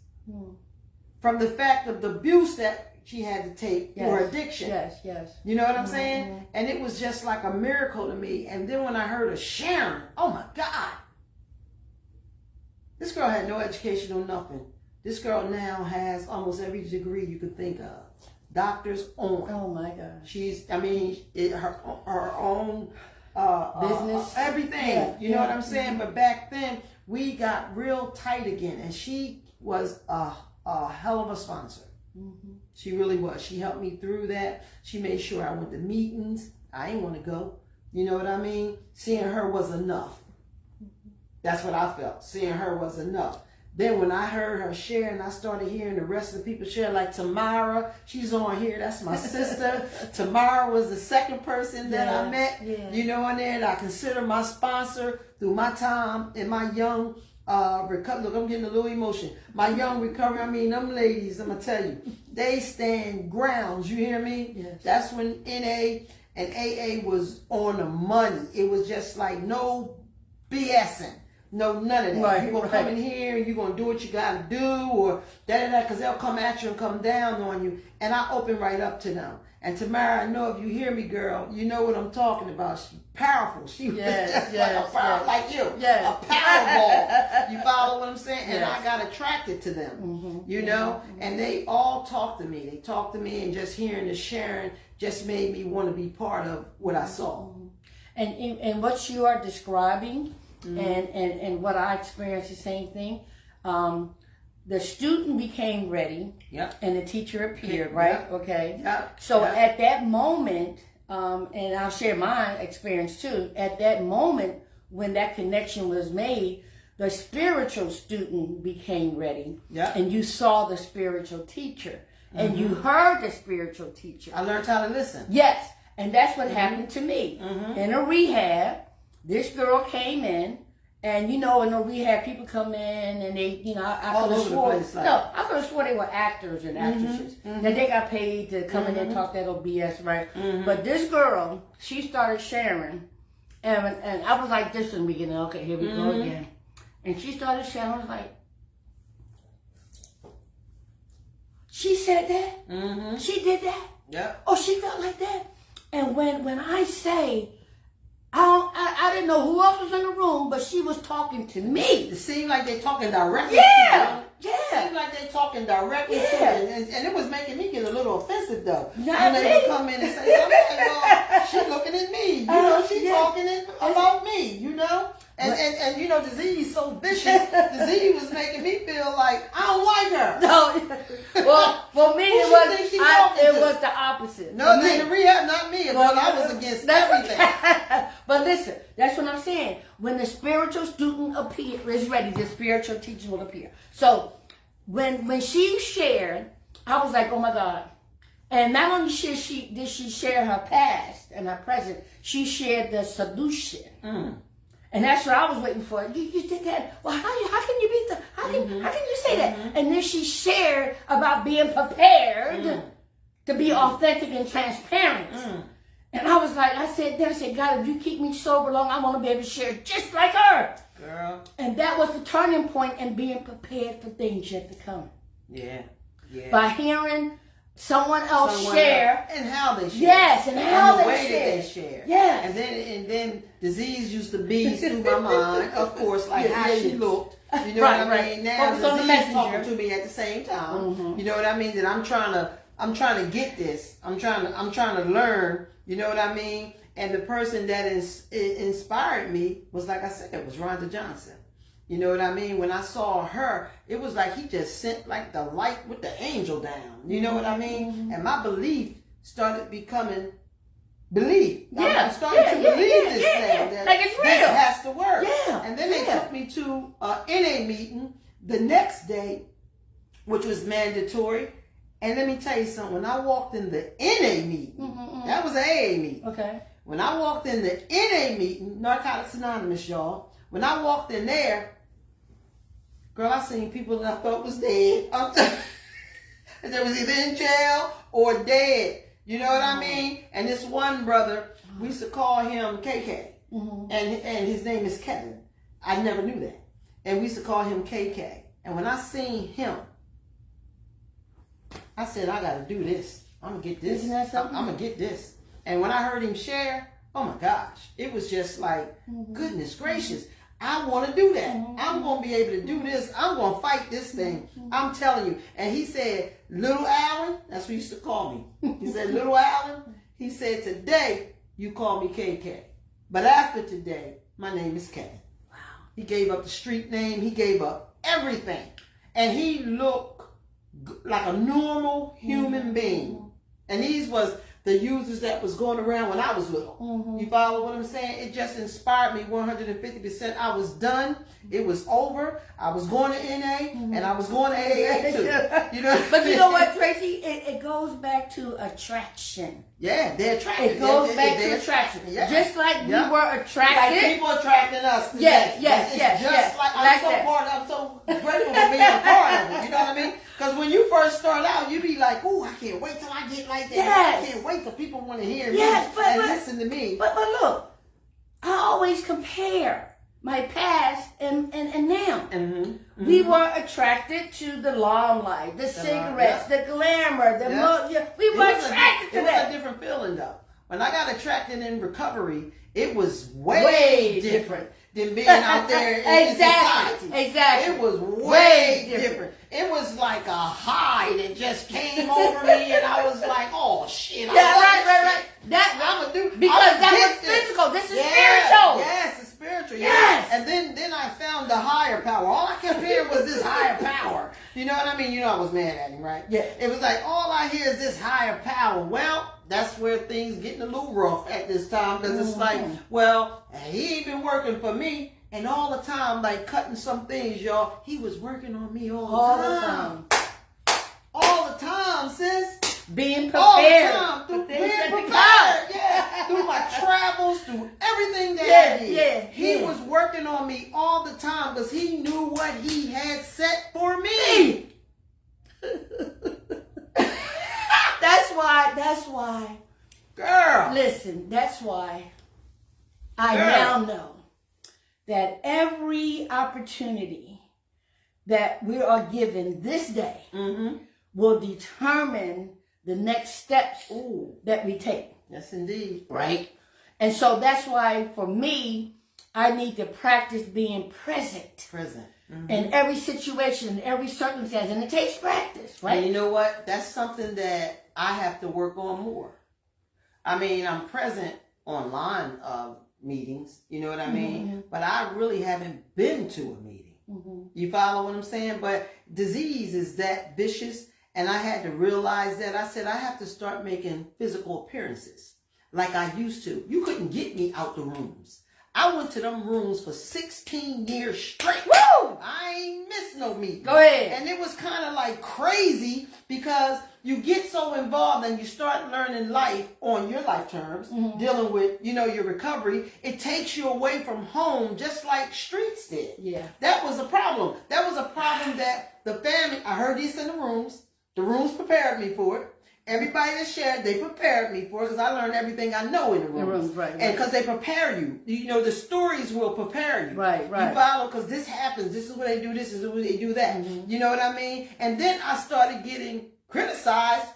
S3: From the fact of the abuse that she had to take
S2: Yes.
S3: for addiction.
S2: Yes, yes.
S3: You know what I'm saying? And it was just like a miracle to me. And then when I heard her sharing, oh my God. This girl had no education or nothing. This girl now has almost every degree you could think of. Doctors on.
S2: Oh my God.
S3: She's, I mean, her own
S2: business.
S3: everything.
S2: Yeah,
S3: You know
S2: yeah.
S3: what I'm saying? But back then, we got real tight again. And she was a hell of a sponsor. She really was. She helped me through that. She made sure I went to meetings. I didn't want to go. You know what I mean? Seeing her was enough. That's what I felt. Seeing her was enough. Then when I heard her share and I started hearing the rest of the people share, like Tamara, she's on here. That's my sister. Tamara was the second person that I met, you know, on there that I consider my sponsor through my time in my young recovery. Look, I'm getting a little emotion. My young recovery, I mean, them ladies, I'm going to tell you, they stand grounds. You hear me?
S2: Yes.
S3: That's when NA and AA was on the money. It was just like no BSing. No, none of that.
S2: Right,
S3: You're going to come in here and you're going to do what you got to do or da-da-da, because they'll come at you and come down on you. And I open right up to them. And Tamara, I know if you hear me, girl, you know what I'm talking about. She's powerful. She was just like you.
S2: Yes.
S3: A Powerball. You follow what I'm saying? And
S2: Yes.
S3: I got attracted to them, you know? And they all talked to me. They talked to me, and just hearing the sharing just made me want to be part of what I saw.
S2: And what you are describing and what I experienced, the same thing. The student became ready, and the teacher appeared, right?
S3: Yep.
S2: Okay.
S3: Yep.
S2: So
S3: Yep.
S2: at that moment, and I'll share my experience too. At that moment, when that connection was made, the spiritual student became ready, and you saw the spiritual teacher, and you heard the spiritual teacher.
S3: I learned how to listen.
S2: Yes, and that's what happened to me. In a rehab, this girl came in, and you know, in a rehab, people come in and they, you know, I
S3: All
S2: could have
S3: over the
S2: swore,
S3: place, like-
S2: no, I could have swore they were actors and actresses. That they got paid to come in and talk that old BS, right? But this girl, she started sharing, and I was like this in the beginning. Okay, here we go again. And she started sharing. I was like, she said that. She did that.
S3: Yep.
S2: Oh, she felt like that. And when I say, I didn't know who else was in the room, but she was talking to me.
S3: It seemed like they're talking directly
S2: Yeah,
S3: to you. It
S2: yeah.
S3: seemed like they're talking directly to
S2: Yeah.
S3: you. And it was making me get a little offensive, though.
S2: Not
S3: when they
S2: me.
S3: would come in and say, I'm like, well, she's looking at me. You know, she's
S2: Yeah.
S3: talking about me, you know? And you know, Disease so vicious. Disease was making me feel like I don't like her.
S2: No, well, for me
S3: Who
S2: it
S3: she
S2: was
S3: think she talking
S2: it
S3: to?
S2: was the opposite.
S3: No,
S2: For me.
S3: in the rehab, not me. Well, I was against everything.
S2: But listen, that's what I'm saying. When the spiritual student is ready, the spiritual teacher will appear. So when she shared, I was like, oh my God. And not only did she share her past and her present, she shared the solution. And that's what I was waiting for. You did that. Well, how can you be how can you say that? And then she shared about being prepared to be authentic and transparent. And I was like, I said, God, if you keep me sober long, I want to be able to share just like her.
S3: Girl.
S2: And that was the turning point in being prepared for things yet to come.
S3: Yeah. Yeah.
S2: By hearing someone else share.
S3: And how they share.
S2: Yes, and how
S3: the
S2: they
S3: way
S2: share.
S3: that they share.
S2: Yes.
S3: And then Disease used to be through my mind, of course, like how she looked. You know
S2: Right,
S3: what I
S2: right.
S3: mean? Now
S2: Focus on the
S3: Disease talking
S2: messenger.
S3: to me at the same time. You know what I mean? That I'm trying to get this. I'm trying to learn. You know what I mean? And the person that inspired me was, like I said, it was Rhonda Johnson. You know what I mean? When I saw her, it was like he just sent like the light with the angel down. You know what I mean? And my belief started becoming belief.
S2: Yeah,
S3: I'm starting to believe this now. That
S2: like it's real.
S3: this has to work.
S2: Yeah,
S3: And then they took me to an NA meeting the next day, which was mandatory. And let me tell you something. When I walked in the NA meeting, that was an AA meeting.
S2: Okay.
S3: When I walked in the NA meeting, Narcotics Anonymous, y'all. When I walked in there, girl, I seen people that I thought was dead. And they was either in jail or dead. You know what I mean? And this one brother, we used to call him KK. And his name is Kevin. I never knew that. And we used to call him KK. And when I seen him, I said, I got to do this. I'm going to get this.
S2: Isn't that something?
S3: I'm going to get this. And when I heard him share, oh my gosh, it was just like, goodness gracious. I want to do that. I'm going to be able to do this. I'm going to fight this thing. I'm telling you. And he said, Little Alan, that's what he used to call me. He said, Little Alan, he said, today you call me KK. But after today, my name is Kevin.
S2: Wow.
S3: He gave up the street name. He gave up everything. And he looked like a normal human being. And these was the users that was going around when I was little. You follow what I'm saying? It just inspired me 150%. I was done. It was over. I was going to NA and I was going to AA too. You know?
S2: But you know what, Tracy? It goes back to attraction.
S3: Yeah, they're attracted.
S2: It goes back to attraction.
S3: Yeah.
S2: Just like we were
S3: Like
S2: attracted.
S3: people attracting us today.
S2: Yes.
S3: Just like
S2: Like
S3: I'm
S2: that.
S3: I'm so grateful for being a part of it. You know what I mean? Because when you first start out, you be like, "Ooh, I can't wait till I get like that.
S2: Yes.
S3: I can't wait till people want to hear
S2: Yes,
S3: me and listen to me."
S2: But look, I always compare my past and now. We were attracted to the limelight, the cigarettes, the glamour, we were attracted to
S3: It was
S2: that.
S3: a different feeling though. When I got attracted in recovery, it was way different than being out there in society.
S2: Exactly.
S3: It was way different. It was like a high that just came over me, and I was like, "Oh shit!"
S2: Right.
S3: I'm gonna do
S2: Because that was physical. This is spiritual.
S3: Yes, it's spiritual.
S2: Yes.
S3: And then I found the higher power. All I kept hearing was this higher power. You know what I mean? You know I was mad at him, right?
S2: Yeah.
S3: It was like all I hear is this higher power. Well, that's where things getting a little rough at this time, because it's like, well, he ain't been working for me. And all the time, like cutting some things, y'all, he was working on me all the time. All the time, sis.
S2: Being prepared.
S3: All the time.
S2: for
S3: Being
S2: things that
S3: prepared.
S2: come.
S3: Yeah. Through my travels, through everything that I did. He was working on me all the time because he knew what he had set for me.
S2: That's why.
S3: Girl.
S2: Listen, that's why I
S3: Girl.
S2: now know that every opportunity that we are given this day will determine the next steps that we take.
S3: Yes, indeed.
S2: Right? And so that's why, for me, I need to practice being present. In every situation, in every circumstance. And it takes practice, right?
S3: And you know what? That's something that I have to work on more. I mean, I'm present online meetings, you know what I mean? But I really haven't been to a meeting. You follow what I'm saying? But disease is that vicious, and I had to realize that. I said I have to start making physical appearances like I used to. You couldn't get me out the rooms. I went to them rooms for 16 years straight.
S2: Woo!
S3: I ain't missed no meeting.
S2: Go ahead.
S3: And it was kind of like crazy because you get so involved and you start learning life on your life terms, dealing with, your recovery. It takes you away from home just like streets did.
S2: Yeah.
S3: That was a problem. That was a problem that the family, I heard this in the rooms. The rooms prepared me for it. Everybody that shared, they prepared me for it because I learned everything I know in the rooms.
S2: Right.
S3: And because they prepare you. The stories will prepare you.
S2: Right.
S3: You follow, because this happens. This is what they do. This is what they do that. You know what I mean? And then I started getting criticized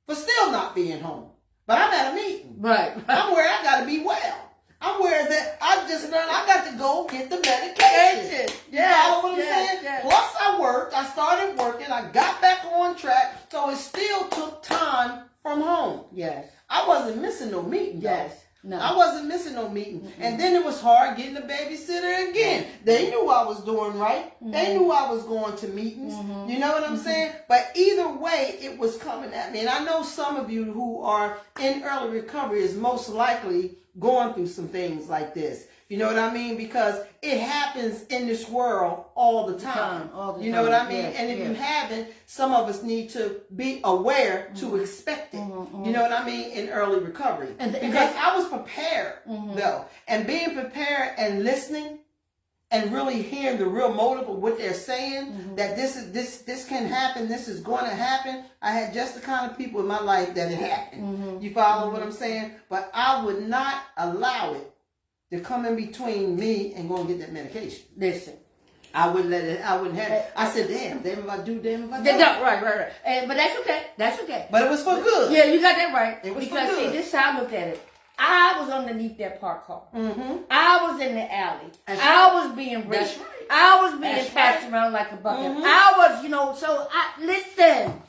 S3: for still not being home. But I'm at a meeting.
S2: Right.
S3: I'm where I got to be well. I'm where that I just learned I got to go get the medication. You follow what I'm saying?
S2: Yes.
S3: Plus I worked. I started working. I got back on track. So it still took time from home.
S2: Yes.
S3: I wasn't missing no meeting.
S2: Yes. No.
S3: I wasn't missing no meeting. And then it was hard getting a babysitter again. They knew I was doing right. They knew I was going to meetings. You know what I'm saying? But either way, it was coming at me. And I know some of you who are in early recovery is most likely going through some things like this. You know what I mean? Because it happens in this world all the time. You know what I mean?
S2: Yes,
S3: and if you haven't, some of us need to be aware to expect it. You know what I mean? In early recovery. Because I was prepared, though. And being prepared and listening and really hearing the real motive of what they're saying, that this can happen, this is going to happen. I had just the kind of people in my life that it happened. You follow what I'm saying? But I would not allow it to come in between me and go and get that medication.
S2: Listen,
S3: I wouldn't let it. I wouldn't have it. I said, damn if I do, damn if I
S2: No,
S3: don't.
S2: right. But that's okay. That's okay.
S3: But it was for good.
S2: Yeah, you got that right.
S3: It was
S2: Because
S3: for
S2: see,
S3: good.
S2: this is how I look at it. I was underneath that parked car.
S3: Mm-hmm.
S2: I was in the alley.
S3: That's
S2: I was being
S3: That's
S2: raped.
S3: right.
S2: I was being
S3: That's
S2: passed
S3: right.
S2: around like a bucket.
S3: Mhm.
S2: I was, so listen.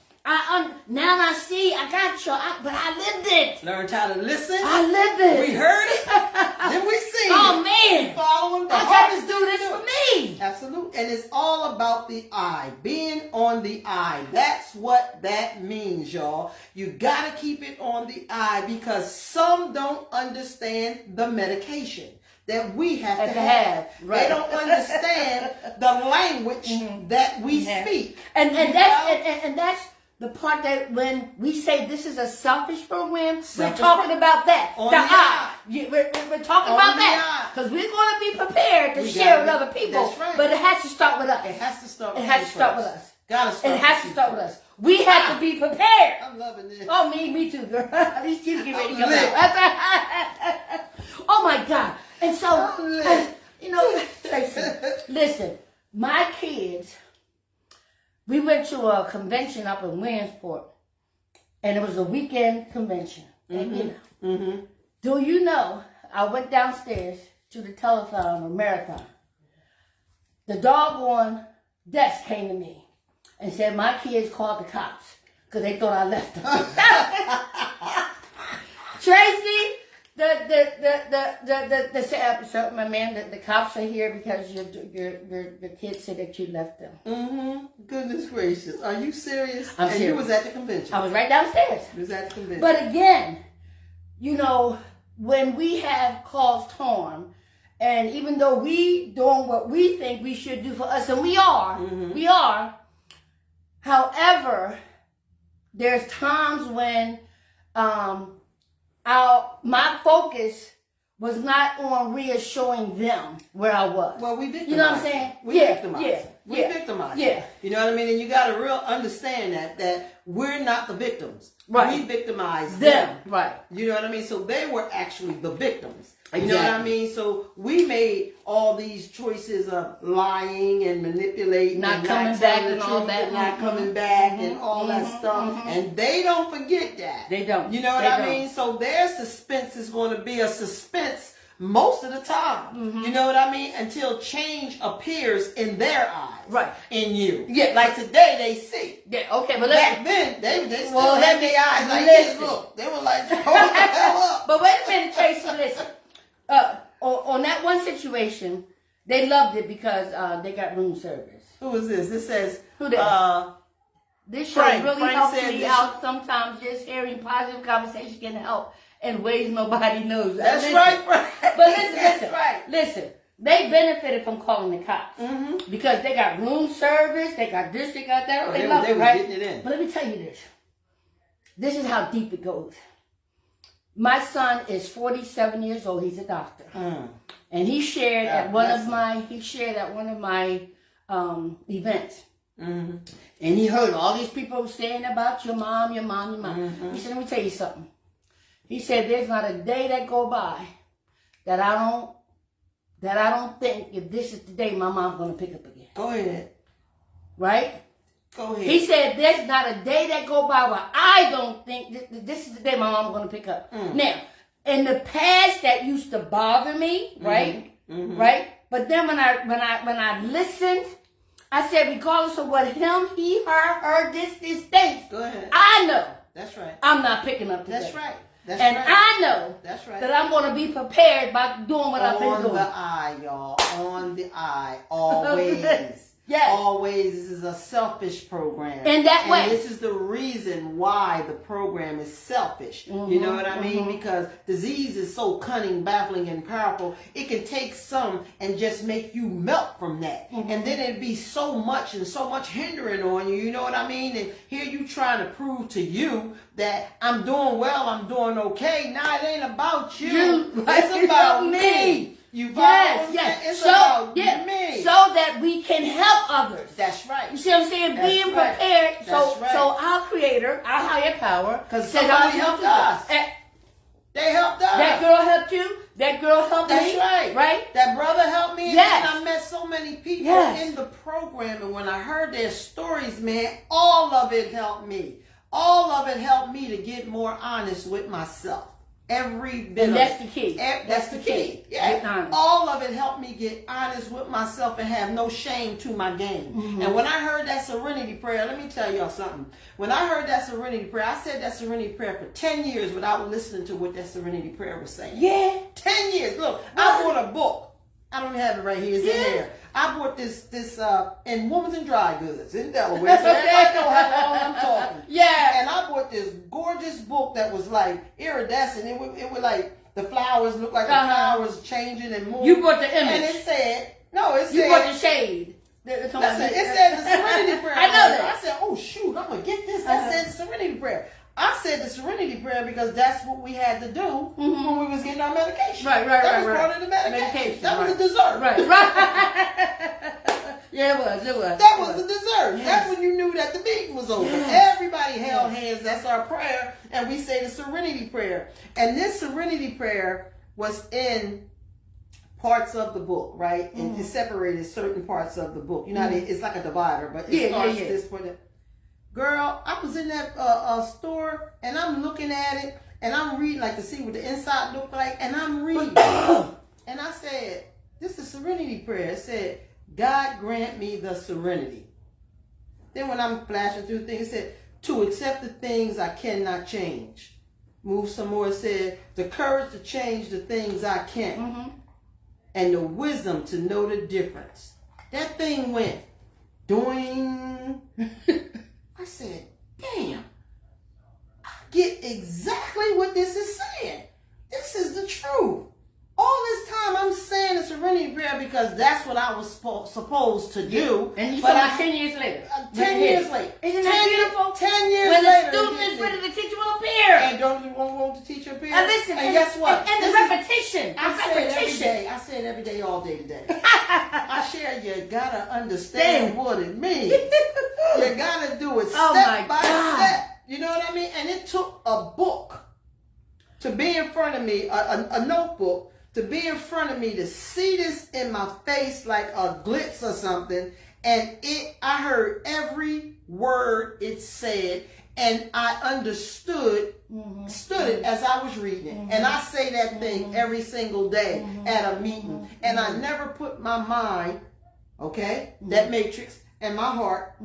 S2: Now I see, I got you, but I lived it.
S3: Learned how to listen.
S2: I lived it.
S3: We heard it. Then we seen
S2: Oh,
S3: it.
S2: man.
S3: Following the
S2: I
S3: heart
S2: got
S3: is
S2: to do this for me.
S3: Absolutely. And it's all about the eye. Being on the eye. That's what that means, y'all. You got to keep it on the eye because some don't understand the medication that we have to have.
S2: Right.
S3: They don't understand the language that we speak.
S2: And that's the part that when we say this is a selfish program, we're talking about that.
S3: On
S2: the
S3: the
S2: eye.
S3: eye.
S2: We're talking
S3: On
S2: about
S3: the
S2: that.
S3: eye.
S2: Because we're going to be prepared to
S3: We
S2: share with
S3: gotta be-
S2: other people.
S3: that's right.
S2: But it has to start with us.
S3: It has to start
S2: It
S3: with
S2: has
S3: you
S2: to start
S3: first.
S2: with us.
S3: Gotta start
S2: It has to
S3: you
S2: start with
S3: first.
S2: us. We have to be prepared.
S3: I'm loving this.
S2: Oh, me too, girl. These teeth get ready to come
S3: lit.
S2: out. Oh my God. And so,
S3: I'm lit.
S2: Tracy, listen, my kids, we went to a convention up in Williamsport, and it was a weekend convention. And do you know, I went downstairs to the telethon or marathon. The doggone desk came to me and said my kids called the cops because they thought I left them. Tracy, the cops are here because your kids said that you left them.
S3: Goodness gracious. Are you serious?
S2: I'm
S3: and
S2: serious.
S3: you was at the convention.
S2: I was right downstairs.
S3: You was at the convention.
S2: But again, when we have caused harm, and even though we doing what we think we should do for us, and we are, however, there's times when my focus was not on reassuring them where I was.
S3: Well, we victimized.
S2: You know what I'm saying?
S3: We victimized. We victimized.
S2: Yeah.
S3: You know what I mean? And you got to real understand that we're not the victims.
S2: Right.
S3: We victimized
S2: Them.
S3: them.
S2: Right.
S3: You know what I mean? So they were actually the victims. You
S2: Exactly.
S3: know what I mean? So we made all these choices of lying and manipulating,
S2: Not
S3: and
S2: coming
S3: not
S2: back
S3: telling
S2: and
S3: the
S2: all
S3: truth
S2: that.
S3: and not coming back and all that stuff. And they don't forget that.
S2: They don't.
S3: You know what
S2: They
S3: I
S2: don't.
S3: mean? So their suspense is going to be a suspense most of the time. You know what I mean? Until change appears in their eyes.
S2: Right.
S3: In you.
S2: Yeah.
S3: Like today they see.
S2: Yeah. Okay, but
S3: Back
S2: let's.
S3: then, they still
S2: Well,
S3: had
S2: let me-
S3: their eyes like
S2: listen.
S3: this. Look, they were like, hold the hell up.
S2: But wait a minute, Tracy. Listen. On that one situation, they loved it because they got room service.
S3: Who is this? This says,
S2: Who that? This show
S3: Frank.
S2: really
S3: Frank
S2: helps
S3: said
S2: me
S3: this
S2: out. Sometimes just hearing positive conversation can help in ways nobody knows.
S3: that's
S2: Listen.
S3: right, Frank.
S2: But listen,
S3: That's
S2: listen,
S3: right.
S2: listen. They benefited from calling the cops because they got room service, they got this, they got that. They love
S3: they
S2: it,
S3: was
S2: right?
S3: getting it in.
S2: But let me tell you this. This is how deep it goes. My son is 47 years old. He's a doctor, and he shared at one of my events. And he heard all these people saying about your mom. He said, "Let me tell you something." He said, "There's not a day that go by that I don't think if this is the day my mom's gonna pick up again."
S3: Go ahead.
S2: Right?
S3: Go ahead.
S2: He said, "There's not a day that go by where I don't think this is the day my mom's gonna pick up." Now, in the past, that used to bother me, right? Right? But then when I listened, I said, regardless of what he, her, this thinks,
S3: Go ahead.
S2: I know
S3: That's right.
S2: I'm not picking up today.
S3: That's right. That's
S2: And
S3: right.
S2: I know
S3: That's right.
S2: that I'm going to be prepared by doing what I've been
S3: On
S2: doing.
S3: the eye, y'all. On the eye. Always.
S2: Yes.
S3: Always. This is a selfish program.
S2: In that way.
S3: And this is the reason why the program is selfish. You know what I mean? Because disease is so cunning, baffling, and powerful. It can take some and just make you melt from that. And then it'd be so much and so much hindering on you. You know what I mean? And here you trying to prove to you that I'm doing well, I'm doing okay. Nah, it ain't about you. It's about me. You follow what I'm saying? It's about me.
S2: So that we can help others.
S3: That's right.
S2: You see what I'm saying?
S3: That's
S2: Being
S3: right.
S2: prepared.
S3: That's right.
S2: So our creator, our higher power,
S3: 'Cause
S2: says,
S3: somebody
S2: "I'm
S3: helped
S2: gonna do
S3: us.
S2: this."
S3: They helped us.
S2: That girl helped you. That girl helped
S3: That's
S2: me.
S3: right.
S2: Right?
S3: That brother helped me.
S2: Yes.
S3: And I met so many people
S2: Yes.
S3: in the program. And when I heard their stories, man, all of it helped me. All of it helped me to get more honest with myself. Every bit
S2: And
S3: of
S2: that's
S3: it.
S2: the key.
S3: That's the key.
S2: Get
S3: Yeah.
S2: honest.
S3: All of it helped me get honest with myself and have no shame to my game.
S2: Mm-hmm.
S3: And when I heard that serenity prayer, let me tell y'all something. When I heard that serenity prayer, I said that serenity prayer for 10 years without listening to what that serenity prayer was saying.
S2: Yeah.
S3: 10 years. Look, I bought a book. I don't have it right here. It's in
S2: Yeah.
S3: there. I bought this in Women's and Dry Goods in Delaware. So everybody know how long I'm talking.
S2: Yeah.
S3: And I bought this gorgeous book that was like iridescent. It would like the flowers look like the flowers changing and moving.
S2: You brought the image.
S3: And it said, no, it
S2: You
S3: said,
S2: brought the shade.
S3: listen, it said the serenity prayer.
S2: I know that.
S3: I said, oh shoot, I'm gonna get this. That said the serenity prayer. I said the serenity prayer because that's what we had to do when we was getting our medication.
S2: Right.
S3: That was part of the medication. That was the dessert.
S2: Right. Yeah, it was.
S3: That was the dessert.
S2: Yes.
S3: That's when you knew that the meeting was over.
S2: Yes.
S3: Everybody held hands. That's our prayer. And we say the serenity prayer. And this serenity prayer was in parts of the book, right? And it separated certain parts of the book. You know, it's like a divider, but it starts this point. Girl, I was in that store and I'm looking at it and I'm reading like to see what the inside looked like, and I'm reading. And I said, this is serenity prayer. It said, God grant me the serenity. Then when I'm flashing through things, it said, to accept the things I cannot change. Move some more. It said, the courage to change the things I can. And the wisdom to know the difference. That thing went doing. I said, damn, I get exactly what this is saying. This is the truth. All this time I'm saying the serenity prayer because that's what I was supposed to do.
S2: And you
S3: but
S2: talking about 10 years later.
S3: 10 years later.
S2: Isn't that beautiful?
S3: 10 years
S2: when
S3: later.
S2: the student is ready, the teacher will appear.
S3: And don't you want the teacher appear?
S2: And listen,
S3: and guess what?
S2: And the repetition.
S3: I say it every day. I say it every day, all day today. I share you gotta understand what it means. You gotta do it step by step. You know what I mean? And it took a book to be in front of me, a notebook, to be in front of me, to see this in my face like a glitz or something. And I heard every word it said, and I understood it as I was reading it. And I say that thing every single day at a meeting. And I never put my mind, that matrix, and my heart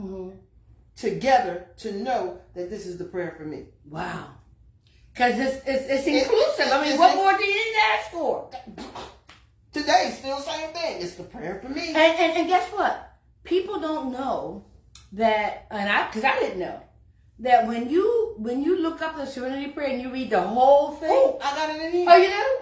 S3: together to know that this is the prayer for me.
S2: Wow. Because it's inclusive. I mean, what more do you need to ask for?
S3: Today, still same thing. It's the prayer for me.
S2: And guess what? People don't know that, because I didn't know, that when you look up the Serenity Prayer and you read the whole thing.
S3: Oh, I got it in here.
S2: Oh, you know?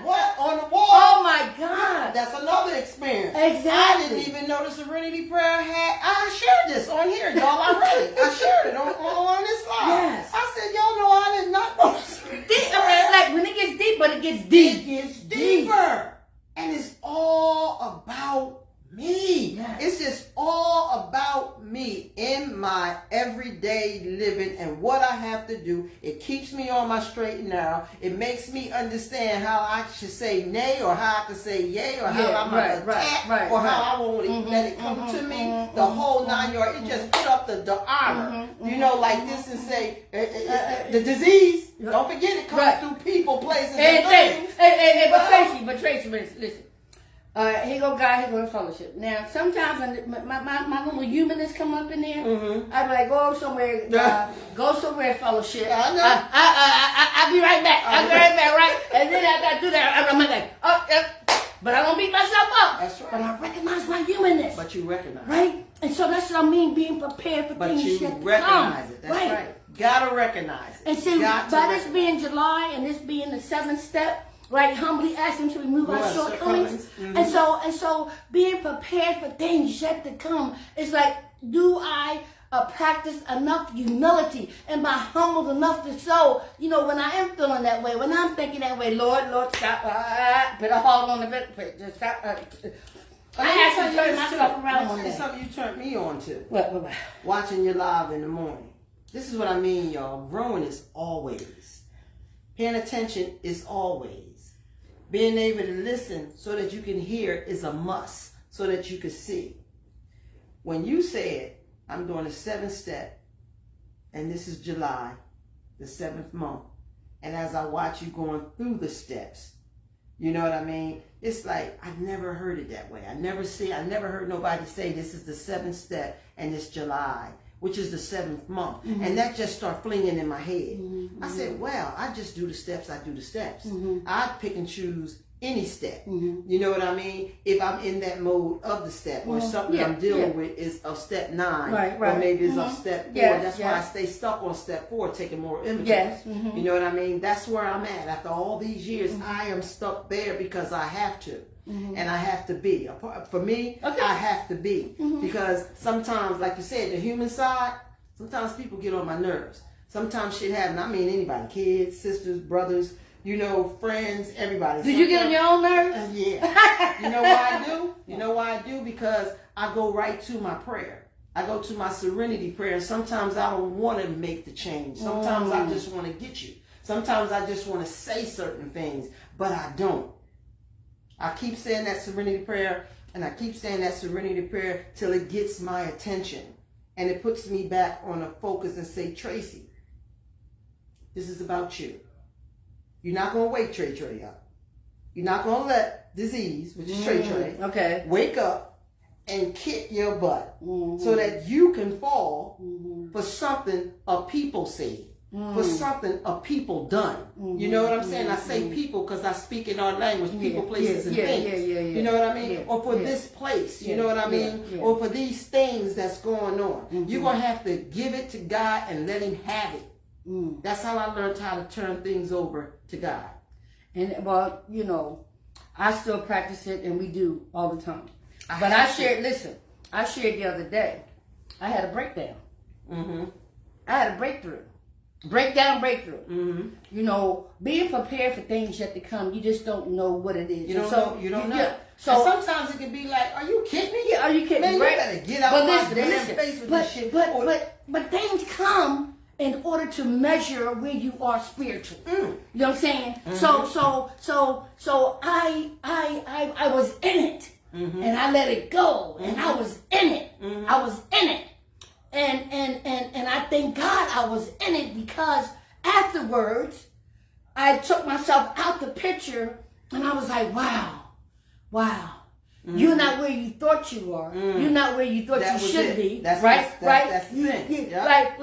S3: What? On the wall?
S2: Oh, my God.
S3: That's another experience.
S2: Exactly.
S3: I didn't even know the Serenity Prayer I shared this on here, y'all. I shared it on this slide.
S2: Yes.
S3: I said, y'all know I did not know the Serenity Prayer.
S2: Like when it gets deep, but it gets deep.
S3: It gets deeper. And it's all about me.
S2: Yes.
S3: It's just all about me in my everyday living and what I have to do. It keeps me on my straight and narrow. It makes me understand how I should say nay or how I can say yay or how I'm going to attack or how I want to let it come to me. The whole 9 yards. It just put up the armor, like this and say, the disease, don't forget it comes through people, places, and things.
S2: But Tracy, listen. Here go God, here go fellowship. Now, sometimes when my little humanness come up in there, I be like, go somewhere, fellowship.
S3: I know.
S2: I'll be right back. I'll be right back, right? And then after I do that, I'm like, but I don't beat myself up.
S3: That's right.
S2: But I recognize my humanness.
S3: But you recognize it.
S2: Right? And so that's what I mean, being prepared for things
S3: you
S2: yet to
S3: recognize
S2: come.
S3: it. That's right. Gotta recognize it.
S2: And see, by this being July and this being the 7th step, right, humbly ask Him to remove our shortcomings. And so being prepared for things yet to come. It's like, do I practice enough humility? Am I humbled enough to show, when I am feeling that way, when I'm thinking that way, Lord, stop, put a hold on the bit, just stop. I have to turn myself around on that.
S3: It's something you turned me on to.
S2: What?
S3: Watching you live in the morning. This is what I mean, y'all. Growing is always Paying attention is always. Being able to listen so that you can hear is a must, so that you can see. When you said, I'm doing the 7th step, and this is July, the 7th month, and as I watch you going through the steps, you know what I mean? It's like, I've never heard it that way. I never heard nobody say this is the 7th step and it's July, which is the 7th month.
S2: Mm-hmm.
S3: And that just started flinging in my head.
S2: Mm-hmm.
S3: I said, well, I just do the steps, I do the steps.
S2: Mm-hmm.
S3: I pick and choose any step.
S2: Mm-hmm.
S3: You know what I mean? If I'm in that mode of the step, or something I'm dealing with is of step 9,
S2: right.
S3: or maybe it's of step 4.
S2: Yes,
S3: That's why I stay stuck on step 4, taking more inventory.
S2: Yes. Mm-hmm.
S3: You know what I mean? That's where I'm at. After all these years, I am stuck there because I have to. And I have to be. For me, I have to be. Because sometimes, like you said, the human side, sometimes people get on my nerves. Sometimes shit happens. I mean anybody, kids, sisters, brothers, you know, friends, everybody.
S2: Do you get on your own nerves?
S3: Yeah. You know why I do? You know why I do? Because I go right to my prayer. I go to my serenity prayer. And sometimes I don't want to make the change. Sometimes I just want to get you. Sometimes I just want to say certain things, but I don't. I keep saying that serenity prayer, and I keep saying that serenity prayer till it gets my attention. And it puts me back on a focus and say, Tracy, this is about you. You're not going to wake Trey up. You're not going to let disease, which is Trey, wake up and kick your butt so that you can fall for something a people said, for something a people done. You know what I'm saying? I say people because I speak in our language, people, places, and things. You know what I mean? Or for this place, you know what I mean? Or for these things that's going on. You're going to have to give it to God and let him have it. That's how I learned how to turn things over to God.
S2: And well, you know, I still practice it, and we do all the time. But I shared the other day, I had a breakdown. I had a breakthrough. Breakthrough. You know, being prepared for things yet to come, you just don't know what it is.
S3: You don't know.
S2: Yeah. So
S3: and sometimes it can be like, are you kidding me?
S2: Yeah, are you kidding
S3: me?
S2: Right?
S3: You better get out my damn face with this shit.
S2: But things come in order to measure where you are spiritually. You know what I'm saying? So I was in it, and I let it go, and I was in it. I was in it, and I thank God I was in it, because afterwards I took myself out the picture, and I was like, wow. You're not where you thought you are. You're not where you thought you should be.
S3: That's
S2: right?
S3: That's the thing.
S2: Like.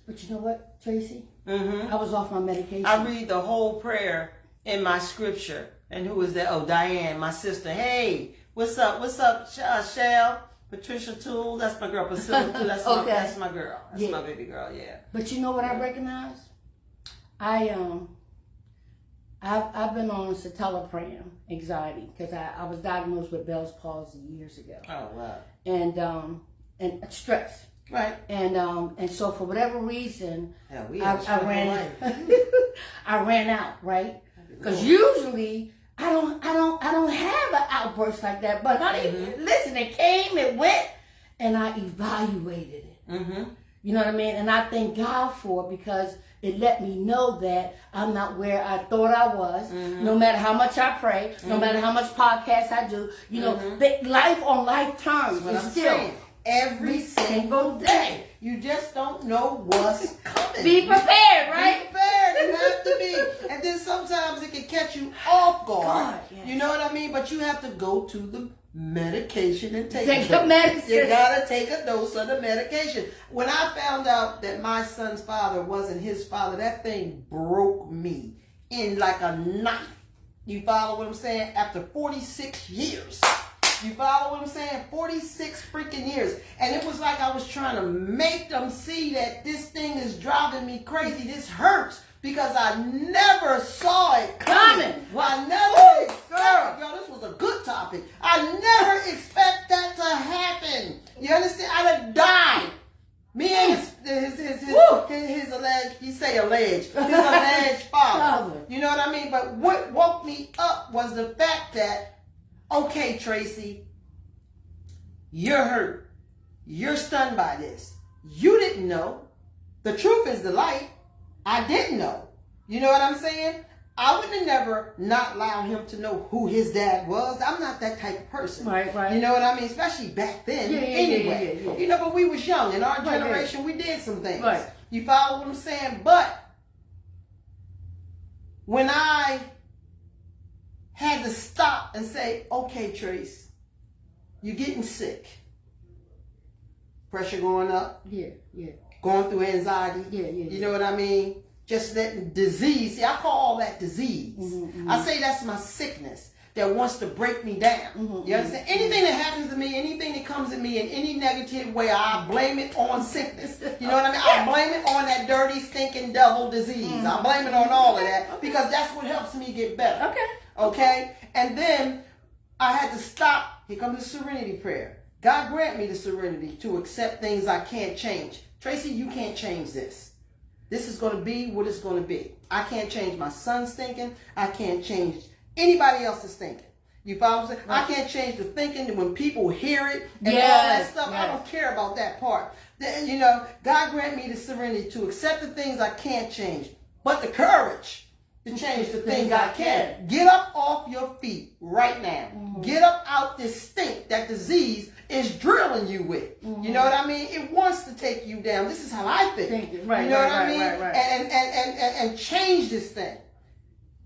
S2: But you know what, Tracy? I was off my medication.
S3: I read the whole prayer in my scripture. And who is that? Oh, Diane, my sister. Hey, what's up? Shell? Patricia Toole. That's my girl. Priscilla Toole. That's my girl. That's my baby girl. Yeah.
S2: But you know what I recognize? I've been on citalopram anxiety because I was diagnosed with Bell's palsy years ago.
S3: Oh wow.
S2: And stress.
S3: Right.
S2: And so for whatever reason,
S3: I
S2: ran out, right? Because usually I don't have an outburst like that. But honey, listen, it came, it went, and I evaluated it. You know what I mean? And I thank God for it, because it let me know that I'm not where I thought I was. No matter how much I pray, no matter how much podcasts I do, you know, life on life terms is still
S3: every single day. You just don't know what's coming.
S2: Be prepared, right?
S3: Be prepared. You have to be. And then sometimes it can catch you off guard.
S2: Yes.
S3: You know what I mean? But you have to go to the medication and take
S2: your medicine.
S3: You gotta take a dose of the medication. When I found out that my son's father wasn't his father, that thing broke me in like a knife. You follow what I'm saying? After 46 years. You follow what I'm saying? 46 freaking years. And it was like I was trying to make them see that this thing is driving me crazy. This hurts because I never saw it coming. I never expected. Yo, this was a good topic. I never expect that to happen. You understand? I'd have died. Me and his alleged, you say alleged, his alleged father. You know what I mean? But what woke me up was the fact that, okay, Tracy, you're hurt. You're stunned by this. You didn't know. The truth is the light. I didn't know. You know what I'm saying? I would have never not allowed him to know who his dad was. I'm not that type of person.
S2: Right, right.
S3: You know what I mean? Especially back then.
S2: Yeah,
S3: anyway.
S2: yeah.
S3: You know, but we was young. In our
S2: Right,
S3: generation, we did some things.
S2: Right.
S3: You follow what I'm saying? But when I had to stop and say, okay, Trace, you're getting sick. Pressure going up.
S2: Yeah.
S3: Going through anxiety.
S2: Yeah.
S3: You know what I mean? Just letting disease. See, I call all that disease. I say that's my sickness that wants to break me down. You understand? Anything that happens to me, anything that comes to me in any negative way, I blame it on sickness. You know what I mean? I blame it on that dirty, stinking devil disease. I blame it on all of that because that's what helps me get better. Okay? And then I had to stop. Here comes the serenity prayer. God grant me the serenity to accept things I can't change. Tracy, you can't change this. This is going to be what it's going to be. I can't change my son's thinking. I can't change anybody else's thinking. You follow what I'm saying? Right. I can't change the thinking that when people hear it and all that stuff. I don't care about that part. Then, you know, God grant me the serenity to accept the things I can't change, but the courage to change the things I can. Get up off your feet right now. Get up out this stink that disease is drilling you with. You know what I mean? It wants to take you down. This is how I think.
S2: Right,
S3: you know what I mean?
S2: Right.
S3: And change this thing.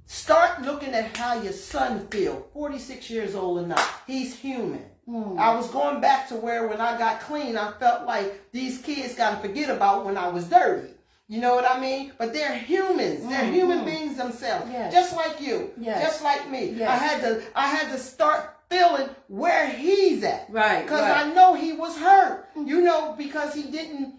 S3: Start looking at how your son feels. 46 years old or not. He's human. I was going back to where when I got clean, I felt like these kids got to forget about when I was dirty. You know what I mean? But they're humans. They're human beings themselves. Just like you. Just like me. I had to start feeling where he's at.
S2: Right.
S3: Because I know he was hurt. You know, because he didn't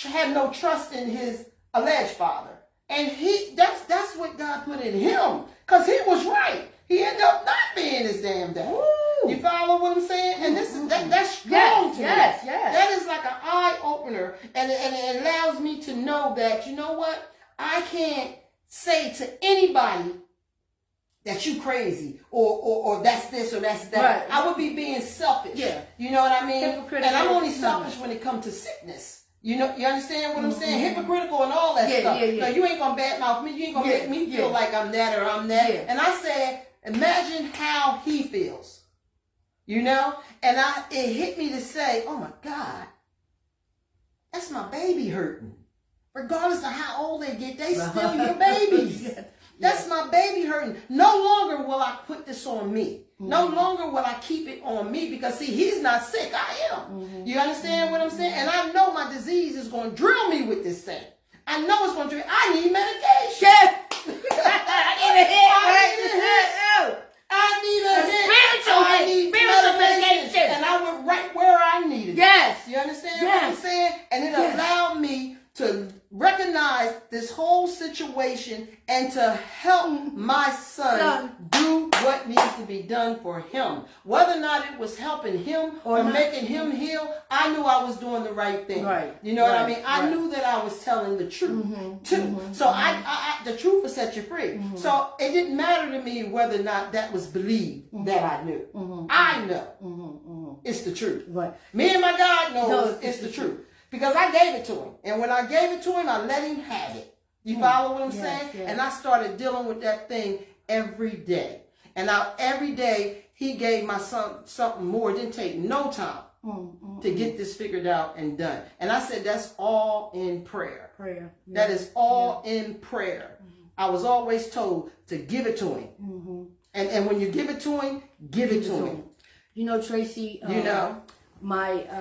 S3: have no trust in his alleged father. And that's what God put in him. Because he was right. He ended up not being his damn dad. Ooh. You follow what I'm saying? And this is that's strong to me.
S2: Yes.
S3: That is like an eye opener, and it allows me to know that, you know what, I can't say to anybody that you crazy or that's this or that's that.
S2: Right.
S3: I would be being selfish.
S2: Yeah.
S3: You know what I mean?
S2: Hypocritical.
S3: And I'm only selfish when it comes to sickness. You know, you understand what I'm saying? Hypocritical and all that stuff. No, you ain't gonna badmouth me. You ain't gonna make me feel like I'm that or I'm that. And I said, imagine how he feels. You know? And it hit me to say, oh my God, that's my baby hurting. Regardless of how old they get, they still your babies. That's my baby hurting. No longer will I put this on me. No longer will I keep it on me because, see, he's not sick. I am. You understand what I'm saying? And I know my disease is going to drill me with this thing. I know it's going to drill. I need medication. I need a hit. I need medication. And I went right where I needed it. You understand what I'm saying? And it allowed me to recognize this whole situation and to help my son do what needs to be done for him. Whether or not it was helping him or making him heal, I knew I was doing the right thing. You know what I mean? I knew that I was telling the truth too. So I the truth will set you free. So it didn't matter to me whether or not that was believed that I knew. I know it's the truth. Me and my God knows it's the truth. Because I gave it to him. And when I gave it to him, I let him have it. You follow what I'm saying? And I started dealing with that thing every day. And now every day, he gave my son something more. It didn't take no time to get this figured out and done. And I said, that's all in prayer. That is all in prayer. I was always told to give it to him. And when you give it to him, give it to him.
S2: You know, Tracy,
S3: you know,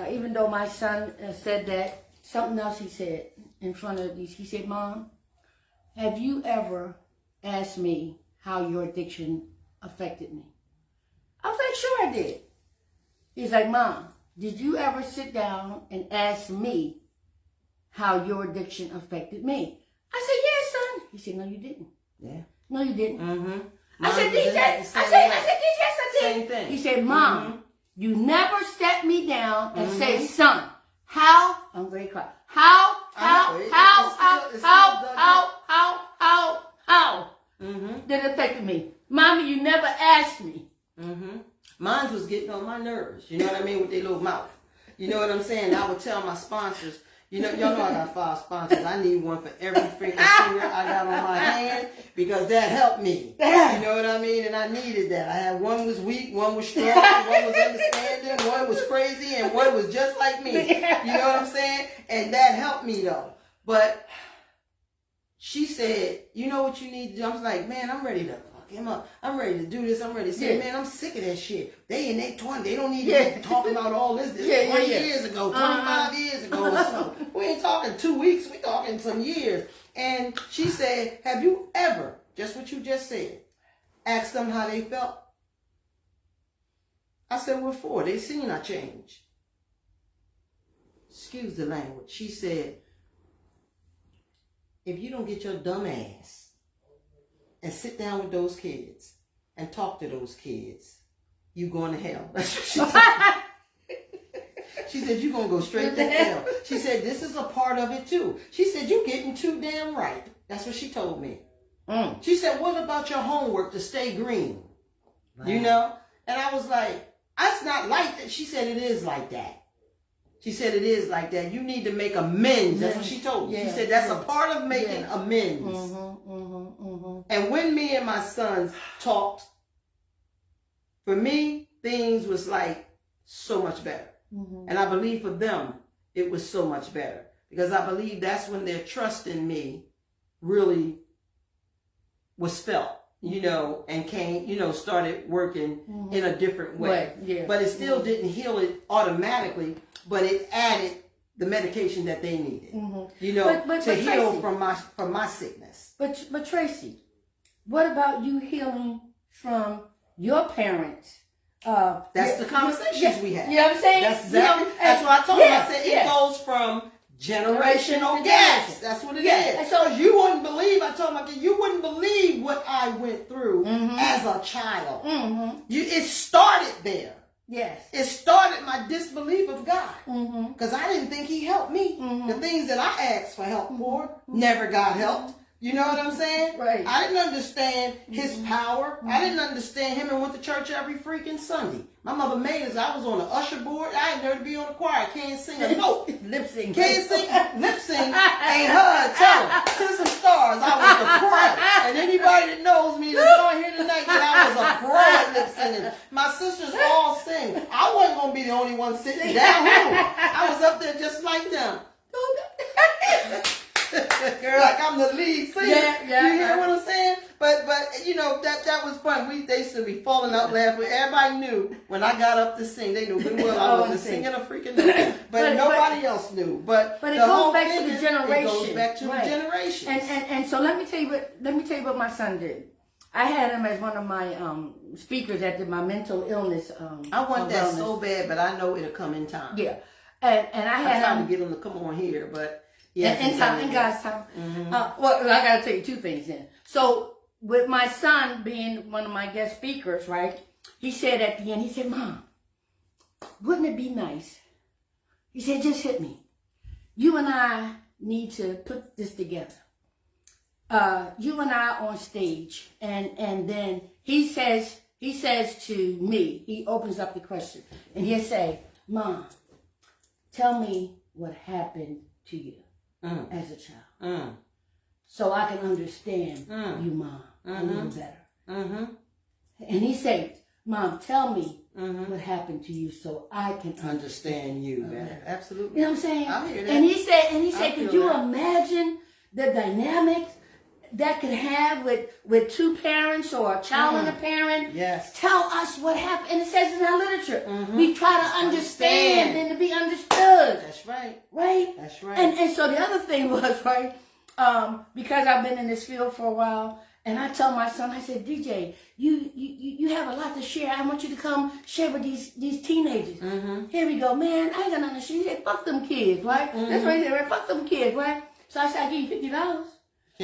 S2: even though my son said that, something else he said in front of these, he said, Mom, have you ever asked me how your addiction affected me? I was like, sure I did. He's like, Mom, did you ever sit down and ask me how your addiction affected me? I said, yes, son. He said, no, you didn't. No, you didn't. I said, DJ, yes, I did.
S3: Same thing.
S2: He said, Mom, you never sat me down and say, son, how, I'm very quiet, how did it affect me? Mommy, you never asked me.
S3: Mine was getting on my nerves, you know what I mean, with their little mouth. You know what I'm saying? I would tell my sponsors, Y'all know I got 5 sponsors. I need one for every freaking finger I got on my hand because that helped me. You know what I mean? And I needed that. I had one was weak, one was strong, one was understanding, one was crazy, and one was just like me. You know what I'm saying? And that helped me though. But she said, you know what you need to do? I was like, man, I'm ready to fuck him up. I'm ready to do this. I'm ready to say, man, I'm sick of that shit. They in their 20s. They don't need to be talking about all this 20 years ago, 25 years ago or something. We ain't talking 2 weeks. We talking some years. And she said, have you ever, just what you just said, asked them how they felt? I said, what for? They seen I changed. Excuse the language. She said, if you don't get your dumb ass and sit down with those kids and talk to those kids, you going to hell. That's what she said. She said, you're going to go straight to hell. She said, this is a part of it too. She said, you're getting too damn right. That's what she told me. She said, what about your homework to stay green? Right. You know? And I was like, that's not like that. She said, it is like that. She said, it is like that. You need to make amends. That's what she told me. She said, that's a part of making amends. And when me and my sons talked, for me, things was like so much better. And I believe for them, it was so much better. Because I believe that's when their trust in me really was felt, you know, and came, you know, started working in a different way. But it still didn't heal it automatically. But it added the medication that they needed, you know, to heal from my sickness.
S2: But Tracy, what about you healing from your parents?
S3: That's the conversations we had.
S2: You know what I'm saying?
S3: That's exactly. That's what I told her. I said it goes from generational gaps. That's what it is. And so you wouldn't believe. I told my kid, you wouldn't believe what I went through as a child. It started there.
S2: Yes.
S3: It started my disbelief of God. Because I didn't think he helped me. The things that I asked for help for never got helped. You know what I'm saying?
S2: Right.
S3: I didn't understand his power. I didn't understand him and went to church every freaking Sunday. My mother made us. I was on the usher board. I ain't never to be on the choir. Can't sing a note.
S2: Lip sync.
S3: Can't sing. Lip sync. Ain't her. Tell her. To some stars. I was a pro. And anybody that knows me that's on here tonight, that I was a pro at lip singing. My sisters all sing. I wasn't going to be the only one sitting down. I was up there just like them. Girl, like I'm the lead singer. You hear what I'm saying? But you know that was fun. They used to be falling out laughing. Everybody knew when I got up to sing. They knew good well I wasn't singing a freaking note. But nobody else knew. But
S2: it goes back to the generation.
S3: It goes back to the generation.
S2: And so let me tell you what my son did. I had him as one of my speakers at my mental illness.
S3: I want that so bad, but I know it'll come in time.
S2: Yeah, and I had
S3: trying to get him to come on here, but. Yes,
S2: in God's time. Well, I got to tell you 2 things then. So, with my son being one of my guest speakers, right? He said at the end, he said, Mom, wouldn't it be nice? He said, just hit me. You and I need to put this together. You and I on stage. And then he says to me, he opens up the question. And he'll say, Mom, tell me what happened to you. As a child, so I can understand you, Mom, a little better. And he said, Mom, tell me what happened to you, so I can understand
S3: you better. Absolutely.
S2: You know what I'm saying?
S3: I hear that.
S2: And he said, could you imagine the dynamics that could have with 2 parents or a child and a parent?
S3: Yes.
S2: Tell us what happened. And it says in our literature, we try to understand and to be understood.
S3: That's right.
S2: Right?
S3: That's right.
S2: And so the other thing was, right, because I've been in this field for a while, and I tell my son, I said, DJ, you have a lot to share. I want you to come share with these teenagers. Here we go, man. I ain't got nothing to share. He said, fuck them kids, right? That's what he said, right? Fuck them kids, right? So I said, I give you $50.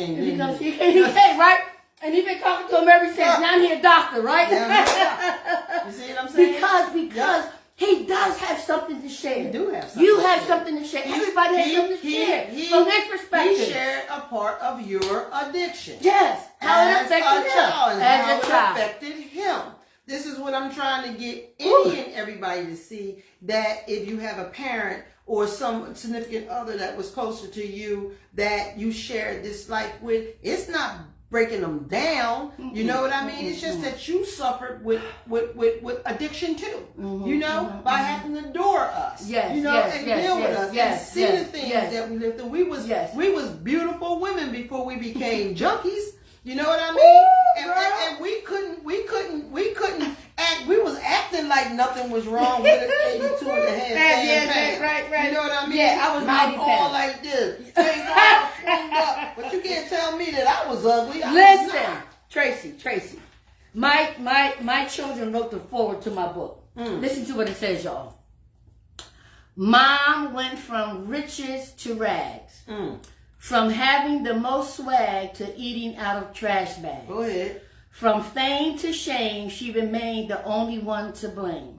S2: If he goes, he came, right? And he been talking to him ever since. Now I'm here, doctor, right?
S3: You see what I'm saying?
S2: Because he does have something to share.
S3: You do have something.
S2: You have something to share. Everybody has something to share. From his perspective.
S3: He shared a part of your addiction.
S2: Yes. How it affected him.
S3: As a child. And how it affected him. This is what I'm trying to get any and everybody to see, that if you have a parent or some significant other that was closer to you that you shared this life with, it's not breaking them down. You know what I mean? It's just that you suffered with addiction too. You know, by having to adore us.
S2: Yes,
S3: you know,
S2: yes,
S3: and
S2: yes,
S3: deal with
S2: yes,
S3: us
S2: yes,
S3: and see
S2: yes,
S3: the things
S2: yes.
S3: that we lived through. We was beautiful women before we became junkies. You know what I mean?
S2: Woo,
S3: and we couldn't act. We was acting like nothing was wrong with it. 82 and a half.
S2: Right.
S3: You know what I mean?
S2: Yeah, I was
S3: mouth
S2: 90
S3: all
S2: pounds.
S3: like this, things all swung up. But you can't tell me that I was ugly. I was
S2: Listen,
S3: not.
S2: Tracy. My children wrote the forward to my book. Listen to what it says, y'all. Mom went from riches to rags. From having the most swag to eating out of trash bags.
S3: Go ahead.
S2: From fame to shame, she remained the only one to blame.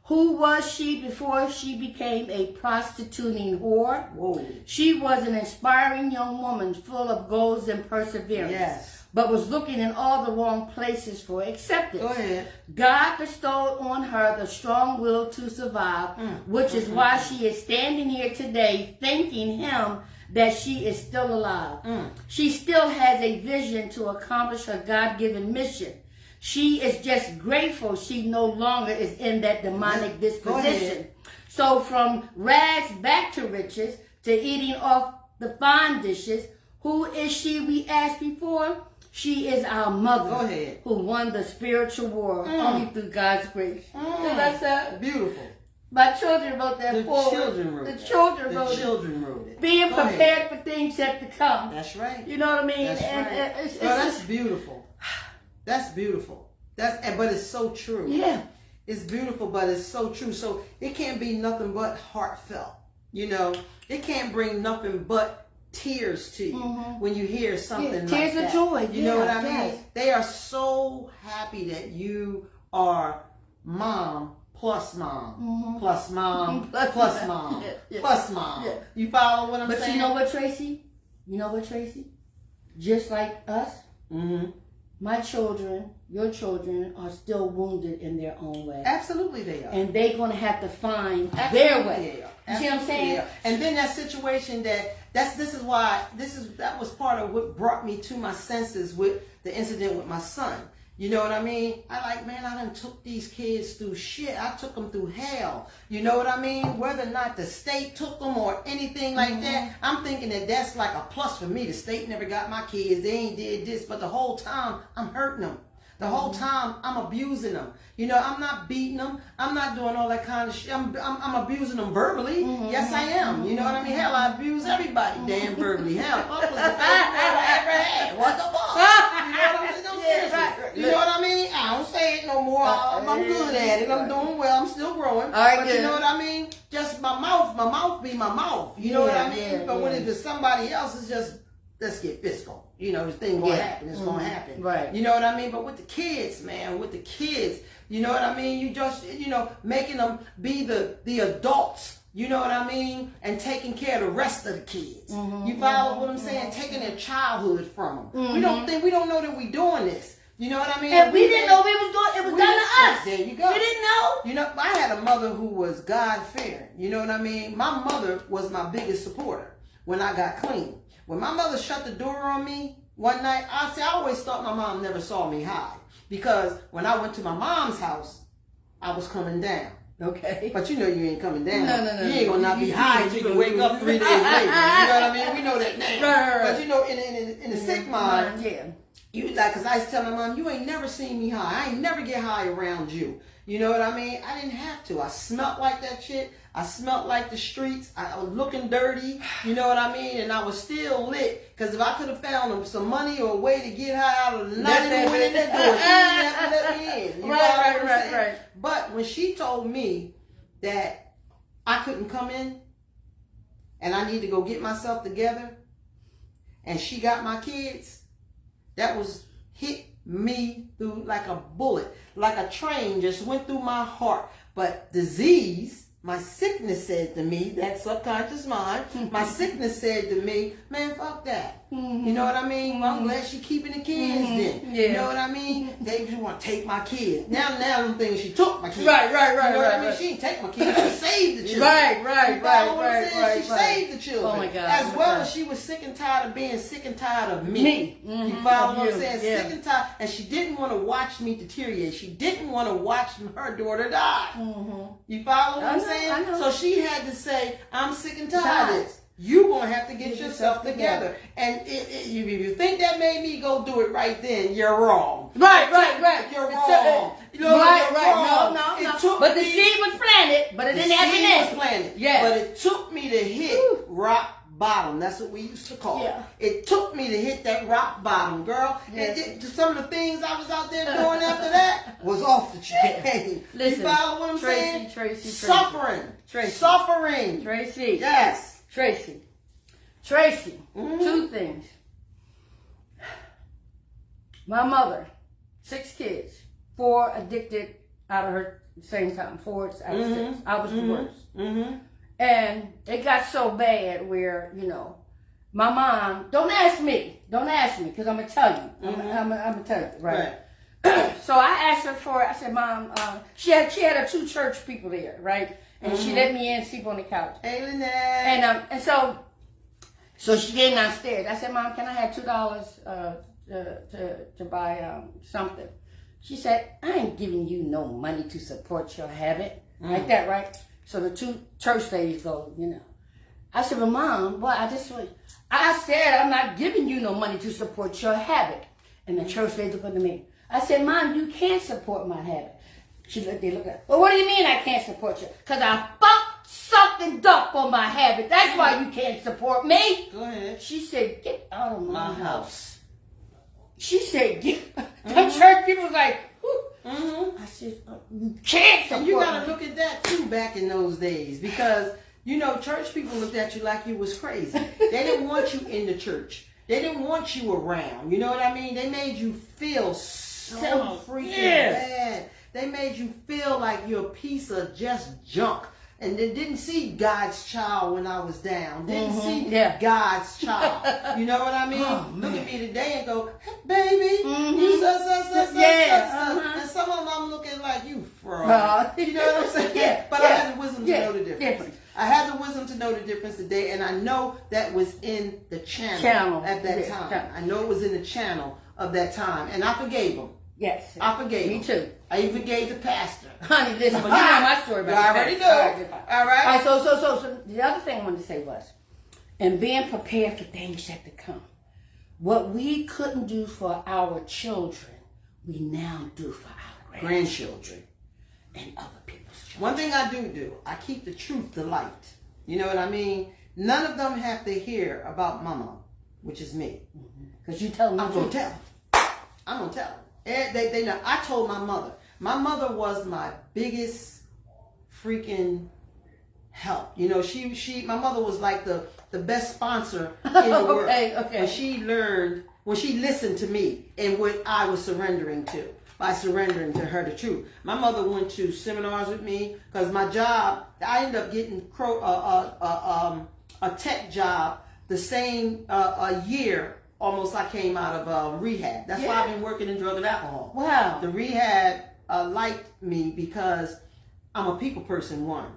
S2: Who was she before she became a prostituting whore?
S3: Whoa.
S2: She was an inspiring young woman full of goals and perseverance.
S3: Yes.
S2: But was looking in all the wrong places for acceptance.
S3: Go ahead.
S2: God bestowed on her the strong will to survive, which is why she is standing here today thanking him that she is still alive. She still has a vision to accomplish her God-given mission. She is just grateful she no longer is in that demonic disposition. So from rags back to riches, to eating off the fine dishes, who is she, we asked before? She is our mother.
S3: Go ahead.
S2: Who won the spiritual war only through God's grace. That's that.
S3: Beautiful.
S2: My children wrote that
S3: The
S2: forward.
S3: children wrote
S2: The
S3: that.
S2: children
S3: The
S2: wrote it.
S3: children wrote it.
S2: Being
S3: Go
S2: prepared
S3: ahead.
S2: for things yet to come.
S3: That's right.
S2: You know what I mean?
S3: That's
S2: and
S3: right.
S2: it's
S3: That's beautiful. That's beautiful. But it's so true.
S2: yeah.
S3: It's beautiful, but it's so true. So it can't be nothing but heartfelt. You know, it can't bring nothing but tears to you when you hear something like
S2: tears
S3: that.
S2: of joy.
S3: You know what I
S2: Yes.
S3: mean? They are so happy that you are mom plus mom plus mom plus mom plus mom.
S2: Yeah.
S3: You follow what I'm
S2: But
S3: saying?
S2: you know what, Tracy? Just like us, my children, your children are still wounded in their own way.
S3: Absolutely they are.
S2: And they're going to have to find their
S3: Absolutely
S2: way.
S3: they are.
S2: You see what I'm
S3: Absolutely
S2: saying?
S3: they are. And then that situation that was part of what brought me to my senses with the incident with my son. You know what I mean? I done took these kids through shit. I took them through hell. You know what I mean? Whether or not the state took them or anything like that, I'm thinking that that's like a plus for me. The state never got my kids. They ain't did this. But the whole time, I'm hurting them. The whole time, I'm abusing them. You know, I'm not beating them. I'm not doing all that kind of shit. I'm abusing them verbally. Yes, I am. You know what I mean? Hell, I abuse everybody damn verbally. Hell, fuck was the first word I ever had. What the fuck? You know what I'm saying? No, seriously. You know what I mean? I don't say it no more. I'm good at it. I'm doing well. I'm still growing. But you know what I mean? Just my mouth be my mouth. You know what I mean? But when it's somebody else, it's just, let's get physical. You know, this thing gonna happen. It's gonna happen.
S2: Right.
S3: You know what I mean? But with the kids, man, you know what I mean? You just, making them be the adults, you know what I mean? And taking care of the rest of the kids. You follow what I'm saying? Taking their childhood from them. We don't know that we doing this. You know what I mean?
S2: And we didn't know we was doing it. Was done to us.
S3: There you go.
S2: We didn't know.
S3: You know, I had a mother who was God-fearing. You know what I mean? My mother was my biggest supporter when I got clean. When my mother shut the door on me one night, I always thought my mom never saw me high. Because when I went to my mom's house, I was coming down.
S2: Okay.
S3: But you know you ain't coming down.
S2: No.
S3: You ain't gonna not be high until you can wake up 3 days later. You know what I mean? We know that now.
S2: Right.
S3: But you know, in the sick mind,
S2: yeah.
S3: you like, cause I used to tell my mom, you ain't never seen me high. I ain't never get high around you. You know what I mean? I didn't have to. I smelt like that shit. I smelt like the streets. I was looking dirty. You know what I mean? And I was still lit. Cause if I could have found some money or a way to get high out of the night, and went in that door, she didn't have to let me in. You know what I'm saying?
S2: Right.
S3: But when she told me that I couldn't come in and I need to go get myself together, and she got my kids, that was hit me through like a bullet, like a train just went through my heart. But disease my sickness said to me, that subconscious mind, my sickness said to me, man, fuck that. You know what I mean? Well, I'm glad she keeping the kids then.
S2: Yeah.
S3: You know what I mean? They just want to take my kids. Now I'm thinking she took my kids.
S2: Right.
S3: You know what I mean? She didn't take my kids. She saved the children.
S2: Right.
S3: You follow what I'm saying? She saved the children.
S2: Oh my God.
S3: As well as she was sick and tired of being sick and tired of me.
S2: Mm-hmm.
S3: You follow what I'm
S2: You.
S3: saying?
S2: Yeah.
S3: Sick and tired. And she didn't want to watch me deteriorate. She didn't want to watch her daughter die.
S2: Mm-hmm.
S3: You follow what
S2: I
S3: I'm
S2: know,
S3: saying?
S2: I know.
S3: So she had to say, I'm sick and tired of this. You're going to have to get yourself together. And if you think that made me go do it right then, you're wrong.
S2: Right.
S3: You're
S2: It's
S3: wrong.
S2: right.
S3: You're wrong.
S2: No.
S3: It took
S2: But the
S3: me-
S2: seed was planted, but it didn't happen
S3: The seed
S2: then.
S3: was planted.
S2: Yes.
S3: But it took me to hit rock bottom. That's what we used to call
S2: Yeah.
S3: it. It took me to hit that rock bottom, girl.
S2: Yes.
S3: Some of the things I was out there doing after that was off the chain.
S2: Listen,
S3: you follow what I'm saying?
S2: Tracy.
S3: Suffering.
S2: Tracy.
S3: Yes.
S2: Tracy.
S3: Mm-hmm.
S2: 2 things. My mother, 6 kids, 4 addicted out of her same time. 4 out of 6. I was the worst.
S3: Mm-hmm.
S2: And it got so bad where, my mom, don't ask me, because I'm going to tell you. I'm going to tell you, right? So I asked her I said, Mom, she had her 2 church people there, right? And she let me in, sleep on the couch.
S3: Hey, Lynette.
S2: And so she came downstairs. I said, Mom, can I have $2 to buy something? She said, I ain't giving you no money to support your habit. Like that, right? So the 2 church ladies go, I said, well, Mom, boy, I said I'm not giving you no money to support your habit. And the church ladies looked at me. I said, Mom, you can't support my habit. They look at, well, what do you mean I can't support you? Because I sucked and ducked on my habit. That's why you can't support me.
S3: Go ahead.
S2: She said, get out of my
S3: My house.
S2: She said, get. The church people was like, I said, you can't support
S3: And you got to
S2: me.
S3: look at that too back in those days because, church people looked at you like you was crazy. They didn't want you in the church. They didn't want you around. You know what I mean? They made you feel so freaking bad. They made you feel like you're a piece of just junk. And they didn't see God's child when I was down. Didn't see God's child. You know what I mean? Look at me today and go, hey, baby, you such. And some of them I'm looking like you fraud. You know what I'm saying? But I had the wisdom to know the difference. I had the wisdom to know the difference today, and I know that was in the channel at that time. I know it was in the channel of that time, and I forgave them.
S2: Yes.
S3: I forgave him.
S2: Me too.
S3: I even forgave the pastor.
S2: Honey, listen, but you know my story about
S3: I already know. All right.
S2: So the other thing I wanted to say was, and being prepared for things that to come. What we couldn't do for our children, we now do for our
S3: grandchildren
S2: and other people's children.
S3: One thing I do, I keep the truth to light. You know what I mean? None of them have to hear about mama, which is me.
S2: Because you tell them.
S3: I'm going to tell them. I'm going to tell them. They know. I told my mother. My mother was my biggest freaking help. My mother was like the best sponsor in the world.
S2: Okay.
S3: When she listened to me and what I was surrendering to, by surrendering to her the truth. My mother went to seminars with me because my job, I ended up getting a tech job the same year. Almost I came out of rehab. That's why I've been working in drug and alcohol.
S2: Wow.
S3: The rehab liked me because I'm a people person, one.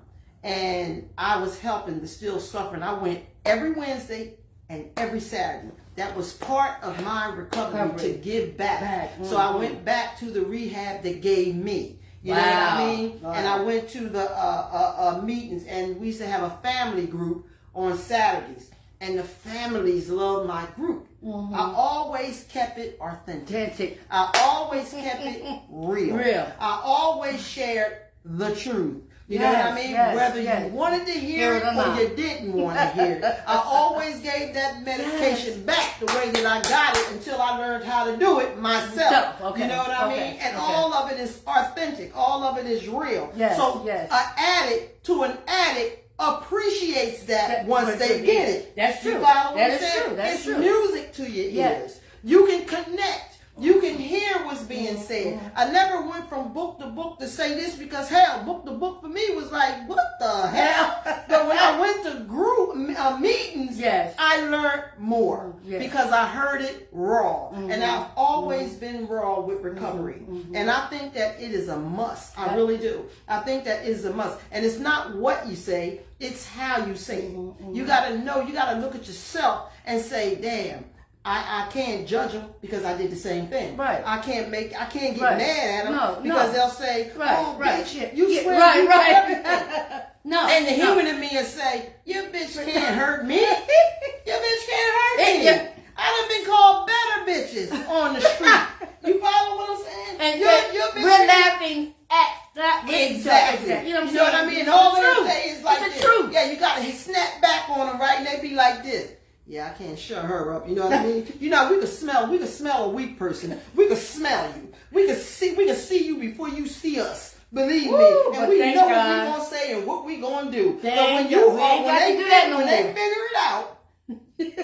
S3: And I was helping the still suffering. I went every Wednesday and every Saturday. That was part of my recovery to give back. So I went back to the rehab that gave me. You know what I mean? Wow. And I went to the meetings, and we used to have a family group on Saturdays. And the families loved my group. I always kept it authentic. I always kept it real. I always shared the truth. You know what I mean? Whether you wanted to hear it or you didn't want to hear it. I always gave that medication back the way that I got it until I learned how to do it myself. You know what I mean? And all of it is authentic. All of it is real. So an addict to an addict appreciates that once they get it.
S2: That's true.
S3: That is true. It's music to your ears. You can connect You can hear what's being said. I never went from book to book to say this because hell, book to book for me was like, what the hell? But when I went to group meetings,
S2: Yes.
S3: I learned more because I heard it raw. And I've always been raw with recovery. And I think that it is a must. I really do. I think that is a must. And it's not what you say, it's how you say it. You got to know, you got to look at yourself and say, damn, I can't judge them because I did the same thing.
S2: Right.
S3: I can't get mad at them because they'll say, oh, bitch, you swear
S2: right,
S3: you
S2: right.
S3: everything.
S2: No.
S3: And the human in me will say, your bitch can't hurt me. Your bitch can't hurt me. I done been called better bitches on the street. You follow what I'm saying?
S2: And
S3: your bitch
S2: we're laughing at that.
S3: Exactly.
S2: You know
S3: what I mean? And all they
S2: true.
S3: say is like
S2: It's
S3: this.
S2: the truth.
S3: Yeah, you got to snap back on them, right? And they be like this. Yeah, I can't shut her up. You know what I mean? You know, we could smell a weak person. We could smell you. We could see you before you see us. Believe me. And we know what we're gonna say and what we're gonna do. But when they figure it out,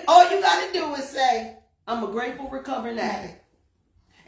S3: all you gotta do is say, I'm a grateful recovering addict.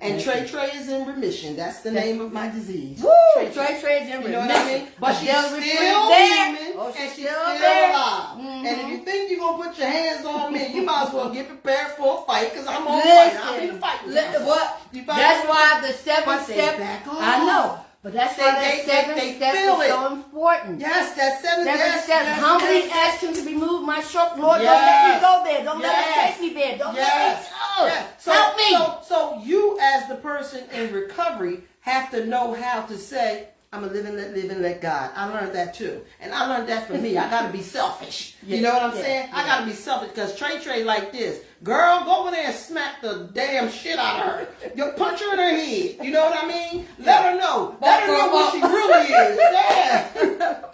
S3: And Trey is in remission. That's the name of my disease.
S2: Woo! Trey is in remission.
S3: You know what I mean? But she's still human, and she's still alive. And if you think you're going to put your hands on me, you might as well get prepared for a fight because I'm on fire. I'm in a fight with you.
S2: What? That's why the 7-step. I know. But that's why that 7-step is so important.
S3: Yes, that
S2: 7-step. Humbly ask him to remove my short. Lord, don't let me go there. Don't let me take me there. Don't let me go. Help me.
S3: So you as the person in recovery have to know how to say, I'm a live and let God. I learned that too. And I learned that from me. I got to be selfish. You know what I'm saying? I got to be selfish because Trey like this. Girl, go over there and smack the damn shit out of her. Yo, punch her in her head. You know what I mean? Let her know. Let her know what she really is. Yeah.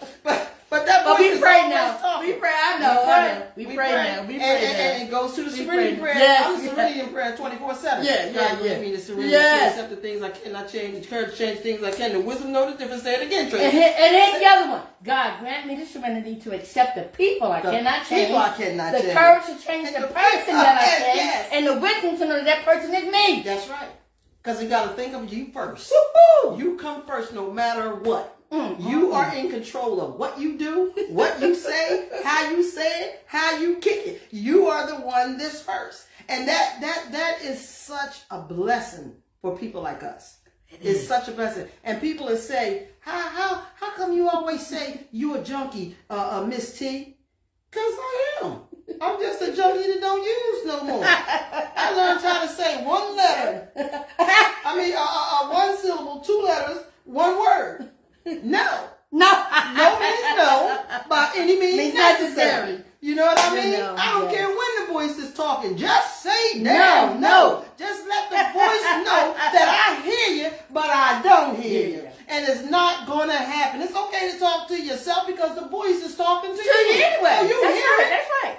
S3: But
S2: we pray now. We pray. I know. We pray now. We pray
S3: and it goes to the serenity prayer. I'm the serenity prayer 24/7.
S2: Yeah.
S3: I mean, the serenity prayer, accept the things I cannot change, the courage to change things I can, the wisdom know the difference. Say it again, Tracy.
S2: And here's the other one. God, grant me the serenity to accept the people I cannot change. The courage to change the person that I can. And the wisdom to know that person is me.
S3: That's right. Because you got to think of you first.
S2: Woo-hoo.
S3: You come first no matter what. You are in control of what you do, what you say, how you say it, how you kick it. You are the one that's first. And that is such a blessing for people like us. It's such a blessing. And people will say, how come you always say you a junkie, Miss T? Because I am. I'm just a junkie that don't use no more. I learned how to say one letter. One syllable, 2 letters, 1 word. No. No means no by any means necessary. You know what I mean? I don't care when the voice is talking. Just say no. Just let the voice know that I hear you, but I don't hear you. And it's not going to happen. It's okay to talk to yourself because the voice is talking to you
S2: anyway.
S3: So you hear it.
S2: That's right.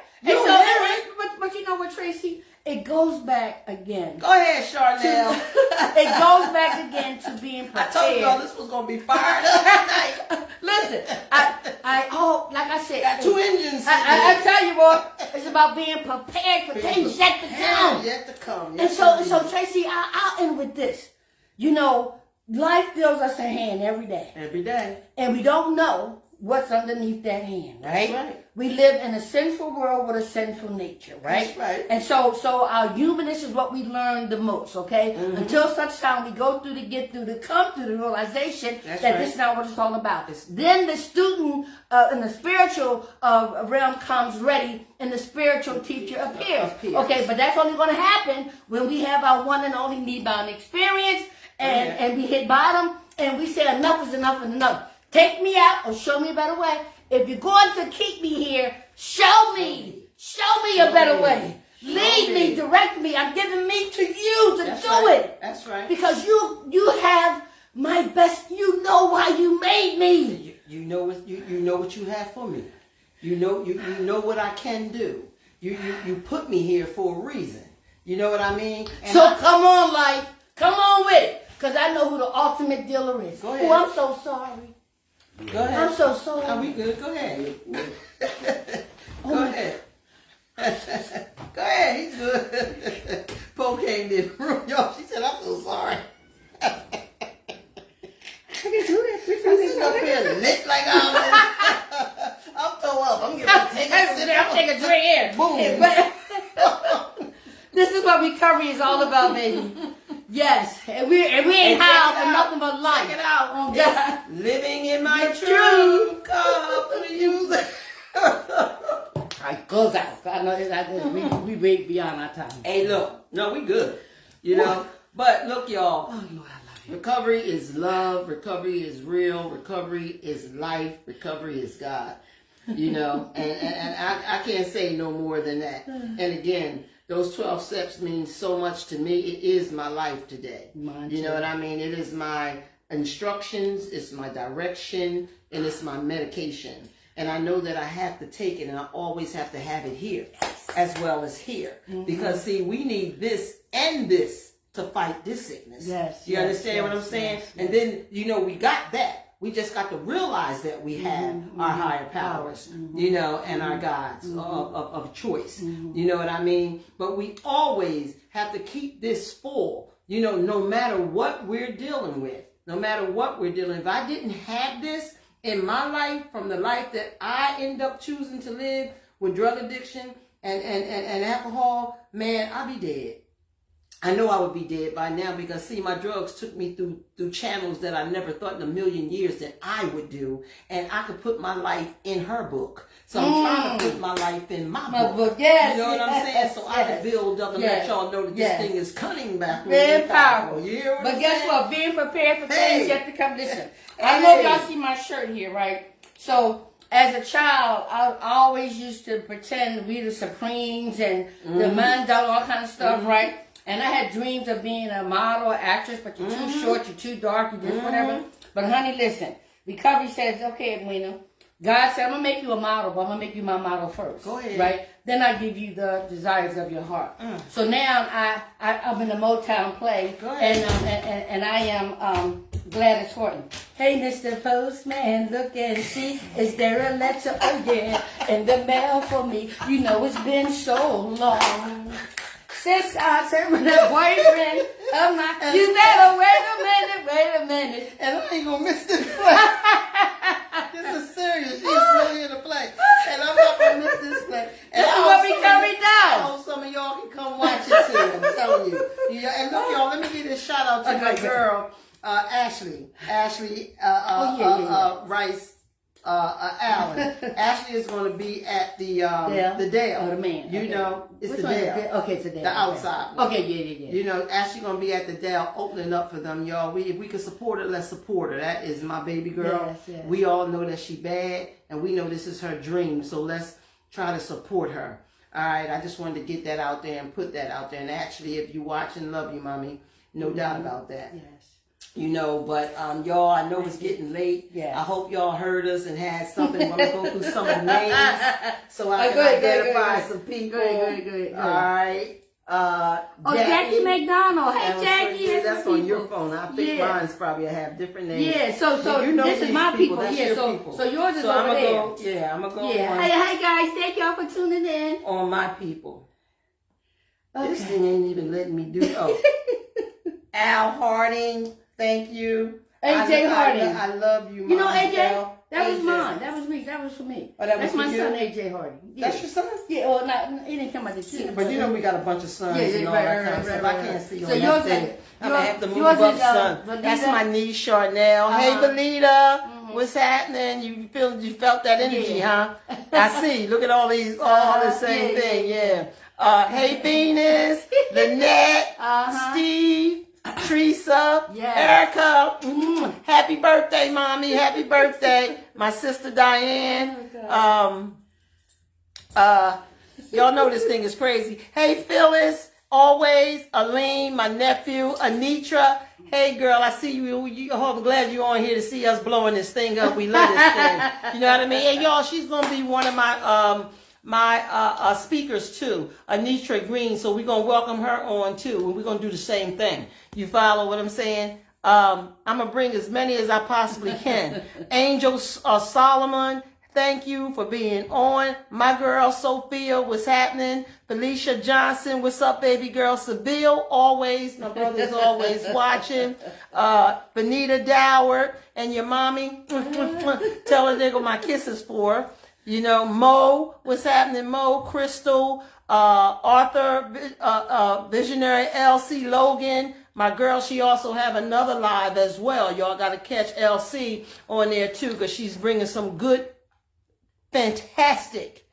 S2: But you know what, Tracy? It goes back again.
S3: Go ahead, Charnel.
S2: It goes back again to being prepared.
S3: I told y'all this was going to be fired up tonight.
S2: Listen, like I said,
S3: got 2 engines.
S2: I tell you what, it's about being prepared for things yet to come.
S3: Yet to come.
S2: And so Tracy, I'll end with this. You know, life deals us a hand every day.
S3: Every day.
S2: And we don't know what's underneath that hand, right?
S3: That's right.
S2: We live in a sinful world with a sinful nature, right?
S3: That's right.
S2: And so our humanness is what we learn the most, okay? Until such time we go through to come to the realization that this is not what it's all about. Then the student in the spiritual realm comes ready and the spiritual teacher appears. Okay, but that's only going to happen when we have our one and only need-bound experience and we hit bottom and we say enough is enough and enough. Take me out or show me a better way. If you're going to keep me here, show me a better way. Lead me, direct me. I'm giving me to you to do it.
S3: That's right.
S2: Because you have my best. You know why you made me.
S3: You know what you have for me. You know what I can do. You put me here for a reason. You know what I mean? And
S2: come on, life. Come on with it. Because I know who the ultimate dealer is.
S3: Go ahead.
S2: Oh, I'm so sorry.
S3: Go ahead.
S2: I'm so sorry.
S3: Are we good? Go ahead. Go ahead. Go ahead. He's good. Poe came in the room, y'all. She said, lit like I'm throw up. I'm gonna take a sip.
S2: I'll take a drink here.
S3: Boom.
S2: But this is what recovery is all about, baby. Yes, and we ain't high for nothing but life.
S3: Check it out.
S2: Oh, God.
S3: Living in my
S2: The
S3: true color.
S2: All right, close out. I know we way beyond our time.
S3: Hey, look. No, we good. You know. But look, y'all.
S2: Oh, Lord, I love you.
S1: Recovery is love. Recovery is real. Recovery is life. Recovery is God. You know, and I can't say no more than that. And again, those 12 steps mean so much to me. It is my life today.
S2: Mine
S1: You know
S2: too.
S1: what I mean? It is my instructions, it's my direction, and it's my medication. And I know that I have to take it, and I always have to have it here as well as here. Because, see, we need this and this to fight this sickness.
S2: Yes,
S1: You
S2: yes,
S1: understand what
S2: yes,
S1: I'm saying?
S2: yes,
S1: And then, you know, we got that. We just got to realize that we have our higher powers, you know, and our gods of choice. You know what I mean? But we always have to keep this full, you know, no matter what we're dealing with. No matter what we're dealing with. If I didn't have this in my life, from the life that I end up choosing to live with drug addiction and alcohol, man, I'd be dead. I know I would be dead by now because, see, my drugs took me through channels that I never thought in a million years that I would do. And I could put my life in her book. So I'm trying to put my life in my book.
S2: Yes,
S1: You know what I'm saying? So I
S2: yes,
S1: can build up and
S2: yes,
S1: let y'all know that this
S2: yes.
S1: thing is cunning back.
S2: Very powerful.
S1: You hear what
S2: But
S1: I'm
S2: guess
S1: saying?
S2: what? Being prepared for
S1: Hey.
S2: things yet to come. Listen, I know y'all see my shirt here, right? So as a child, I always used to pretend we the Supremes and the Mandela, all kind of stuff, right? And I had dreams of being a model, actress, but you're too short, you're too dark, you're just whatever. But honey, listen, recovery says, okay, Edwina, God said, I'm going to make you a model, but I'm going to make you my model first.
S1: Go ahead.
S2: Right? Then I give you the desires of your heart. So now I'm in a Motown play,
S1: Go ahead.
S2: and I am Gladys Horton. Hey, Mr. Postman, look and see, is there a letter again in the mail for me? You know it's been so long since I said with a boyfriend of mine. You better wait a minute.
S1: And I ain't gonna miss this play. This is serious. She's really in the play. And I'm not gonna miss this play. And
S2: This is
S1: I
S2: what
S1: hope some of
S2: recovery
S1: you-
S2: does.
S1: I hope some of y'all can come watch it too. I'm telling you. Yeah, and look, y'all, let me give this shout out to my
S2: Okay.
S1: girl, Ashley. Ashley Rice Allen. Ashley is going to be at the Dale.
S2: Oh, the man.
S1: You
S2: Okay.
S1: know, it's
S2: Which
S1: the
S2: one is
S1: Dale.
S2: it? Okay, it's the Dale.
S1: The
S2: Okay.
S1: outside one.
S2: Okay, yeah.
S1: You know, Ashley gonna be at the Dale opening up for them, y'all. If we can support her, let's support her. That is my baby girl.
S2: Yes.
S1: We all know that she bad, and we know this is her dream. So let's try to support her. All right, I just wanted to get that out there and put that out there. And actually, if you watching, love you, mommy. No doubt about that.
S2: Yes.
S1: You know, but y'all, I know it's getting late.
S2: Yeah.
S1: I hope y'all heard us and had something. I'm gonna go through some of the names so I can
S2: Go ahead,
S1: identify
S2: go
S1: some people.
S2: Good.
S1: All right.
S2: Oh, Jackie McDonald. Hey, Jackie.
S1: Yeah, that's on your
S2: people.
S1: phone. I think
S2: Yeah.
S1: mine's probably have different names.
S2: Yeah, so
S1: But you know
S2: this is
S1: these
S2: my people.
S1: That's
S2: Yeah,
S1: your
S2: so
S1: people.
S2: so yours is
S1: So
S2: over
S1: I'm gonna
S2: there.
S1: go. Yeah, I'm gonna go
S2: Yeah.
S1: on,
S2: Hey guys, thank y'all for tuning in.
S1: on my people. This
S2: Okay.
S1: thing ain't even letting me do. Oh, Al Harding. Thank you.
S2: AJ Harding.
S1: I love you.
S2: You know
S1: Mom,
S2: AJ?
S1: Al.
S2: That was
S1: AJ.
S2: mine. That was me. That was for me.
S1: Oh, that was
S2: That's
S1: for
S2: my
S1: you?
S2: son, AJ Harding. Yeah.
S1: That's your son?
S2: Yeah, well, not, it didn't come out the kid.
S1: But you know we got a bunch of sons and all that kind of stuff. I can't see
S2: So
S1: on
S2: yours
S1: that thing.
S2: is-
S1: I'm gonna have to move
S2: yours
S1: up,
S2: is,
S1: son.
S2: Valida?
S1: That's my niece, Charnel. Hey,
S2: Uh-huh.
S1: Valida, what's happening? You felt that energy, huh? I see. Look at all these, all the same
S2: yeah,
S1: thing. Yeah. Hey, Venus, Lynette, Steve. Teresa,
S2: Yes.
S1: Erica, happy birthday, mommy! Happy birthday, my sister Diane. Y'all know this thing is crazy. Hey, Phyllis, always, Aline, my nephew, Anitra. Hey, girl, I see you. I'm glad you're on here to see us blowing this thing up. We love this thing. You know what I mean? Hey, y'all, she's gonna be one of my speakers too, Anitra Green. So we're gonna welcome her on too, and we're gonna do the same thing. You follow what I'm saying? I'm gonna bring as many as I possibly can. Angel Solomon,
S3: thank you for being on. My girl Sophia, what's happening? Felicia Johnson, what's up, baby girl? Seville, always, my brother's always watching. Benita Doward and your mommy, tell her nigga my kisses for her. You know, Mo, what's happening? Mo, Crystal, Arthur, Visionary LC Logan. My girl, she also have another live as well. Y'all got to catch LC on there too, because she's bringing some good, fantastic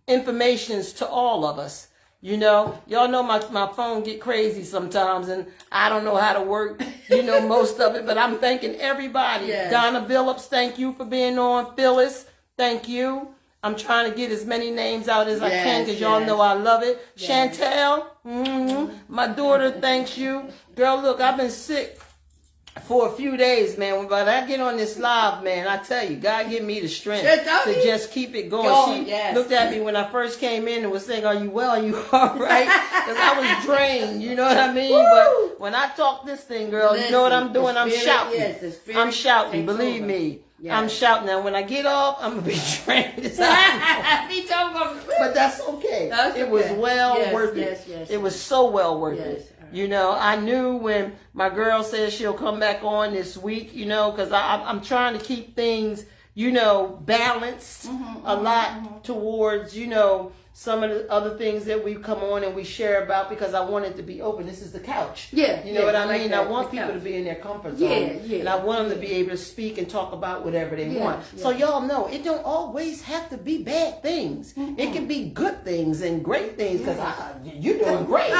S3: informations to all of us. You know, y'all know my phone get crazy sometimes, and I don't know how to work, most of it, but I'm thanking everybody.
S2: Yes.
S3: Donna Phillips, thank you for being on. Phyllis, thank you. I'm trying to get as many names out as I can, because y'all know I love it. Yes. Chantel, my daughter, thanks you. Girl, look, I've been sick for a few days, man. But I get on this live, man, I tell you, God give me the strength to just keep it going. She looked at me when I first came in and was saying, are you well? Are you all right? Because I was drained, you know what I mean? But when I talk this thing, girl, you know what I'm doing? I'm shouting.
S2: Yes,
S3: I'm shouting, believe me. Yes. I'm shouting. Now, when I get off, I'm going to be drained. But that's okay. It was well worth it.
S2: Yes.
S3: It was so well worth it. You know, I knew when my girl said she'll come back on this week, because I'm trying to keep things, balanced a lot towards, some of the other things that we come on and we share about, because I want it to be open. This is the couch.
S2: Yeah.
S3: You know what I mean? Like I want people to be in their comfort zone.
S2: Yeah.
S3: And I want them to be able to speak and talk about whatever they want. So y'all know, it don't always have to be bad things. It can be good things and great things, because you're doing great.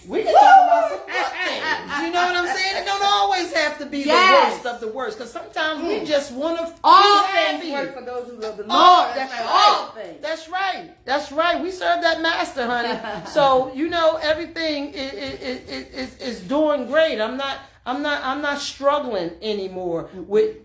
S3: We can talk about some good things. You know what I'm saying? It don't always have to be the worst of the worst, because sometimes we just want to
S2: all things work for those who love the Lord.
S3: That's right. All things. That's right. We serve that master, honey. So everything is doing great. I'm not struggling anymore with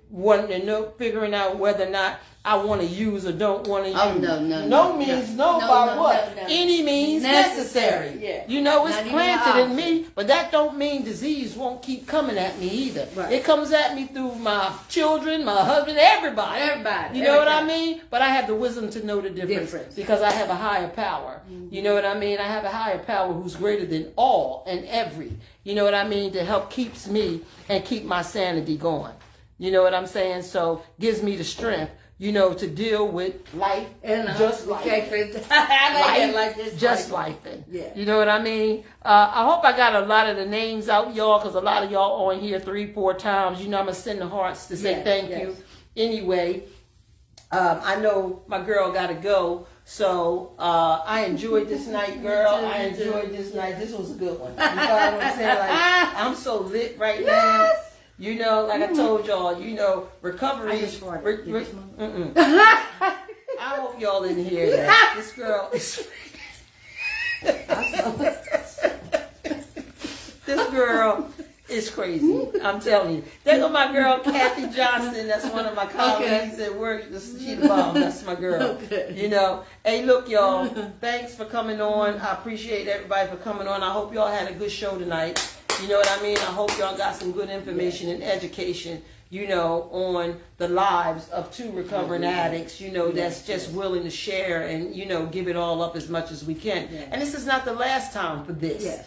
S3: figuring out whether or not I want to use or don't want to use.
S2: Oh, no.
S3: No means no by what? No. Any means necessary.
S2: Yeah.
S3: It's planted in me, but that don't mean disease won't keep coming at me either. Right. It comes at me through my children, my husband, everybody. You know what I mean? But I have the wisdom to know the difference. Because I have a higher power. You know what I mean? I have a higher power who's greater than all and every. You know what I mean? To help keeps me and keep my sanity going. You know what I'm saying? So gives me the strength, to deal with life and just life. Life. Yeah. You know what I mean? I hope I got a lot of the names out, y'all, because a lot of y'all on here 3-4 times. I'm going to send the hearts to say thank you. Anyway, I know my girl got to go. So I enjoyed this night, girl. I enjoyed this night. This was a good one. You know what I'm saying? Like, I'm so lit right now. Like I told y'all, recovery. I hope y'all didn't hear that. This girl is. This girl is crazy. I'm telling you. There go my girl, Kathy Johnson. That's one of my colleagues at work. She the bomb. That's my girl. Hey, look, y'all. Thanks for coming on. I appreciate everybody for coming on. I hope y'all had a good show tonight. You know what I mean? I hope y'all got some good information and education, on the lives of 2 recovering addicts, that's just willing to share and, give it all up as much as we can. And this is not the last time for this.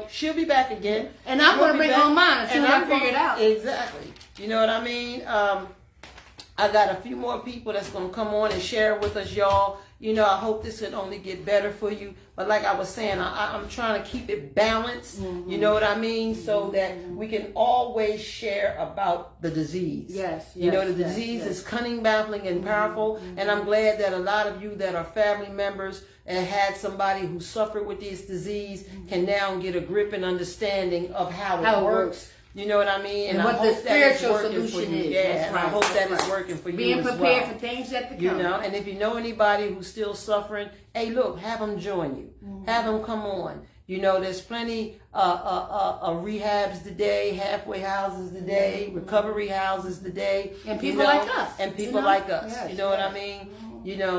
S3: She'll be back again.
S2: And I'm going to bring on mine as soon as I figure it out.
S3: Exactly. You know what I mean? I got a few more people that's going to come on and share with us, y'all. I hope this could only get better for you. But like I was saying, I'm trying to keep it balanced. You know what I mean? So that we can always share about the disease.
S2: Yes.
S3: The disease is cunning, baffling, and powerful. And I'm glad that a lot of you that are family members and had somebody who suffered with this disease can now get a grip and understanding of how it works. You know what I mean?
S2: And what the spiritual solution is.
S3: Yeah, and I hope that is working for you
S2: Being
S3: as well.
S2: Being prepared for things that to come.
S3: And if you know anybody who's still suffering, hey, look, have them join you. Have them come on. There's plenty rehabs today, halfway houses today, recovery houses today.
S2: And people like us.
S3: And people like us. Yes, you know what I mean?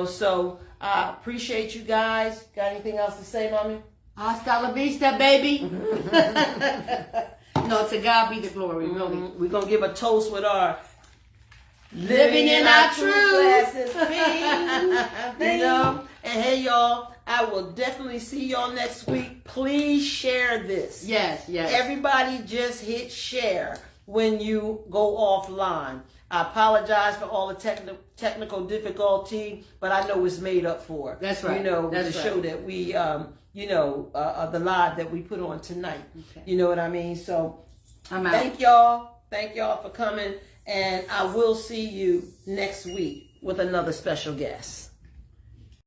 S3: So I appreciate you guys. Got anything else to say, Mommy?
S2: Hasta la vista, baby. No, to God be the glory, really.
S3: We're going to give a toast with our
S2: Living in our truth.
S3: Classes. Bing. You know? And hey, y'all, I will definitely see y'all next week. Please share this.
S2: Yes, yes.
S3: Everybody just hit share when you go offline. I apologize for all the technical difficulty, but I know it's made up for.
S2: That's right.
S3: You know,
S2: That's
S3: the
S2: right.
S3: show that we, the live that we put on tonight.
S2: Okay.
S3: You know what I mean? So
S2: I'm out.
S3: Thank y'all for coming, and I will see you next week with another special guest.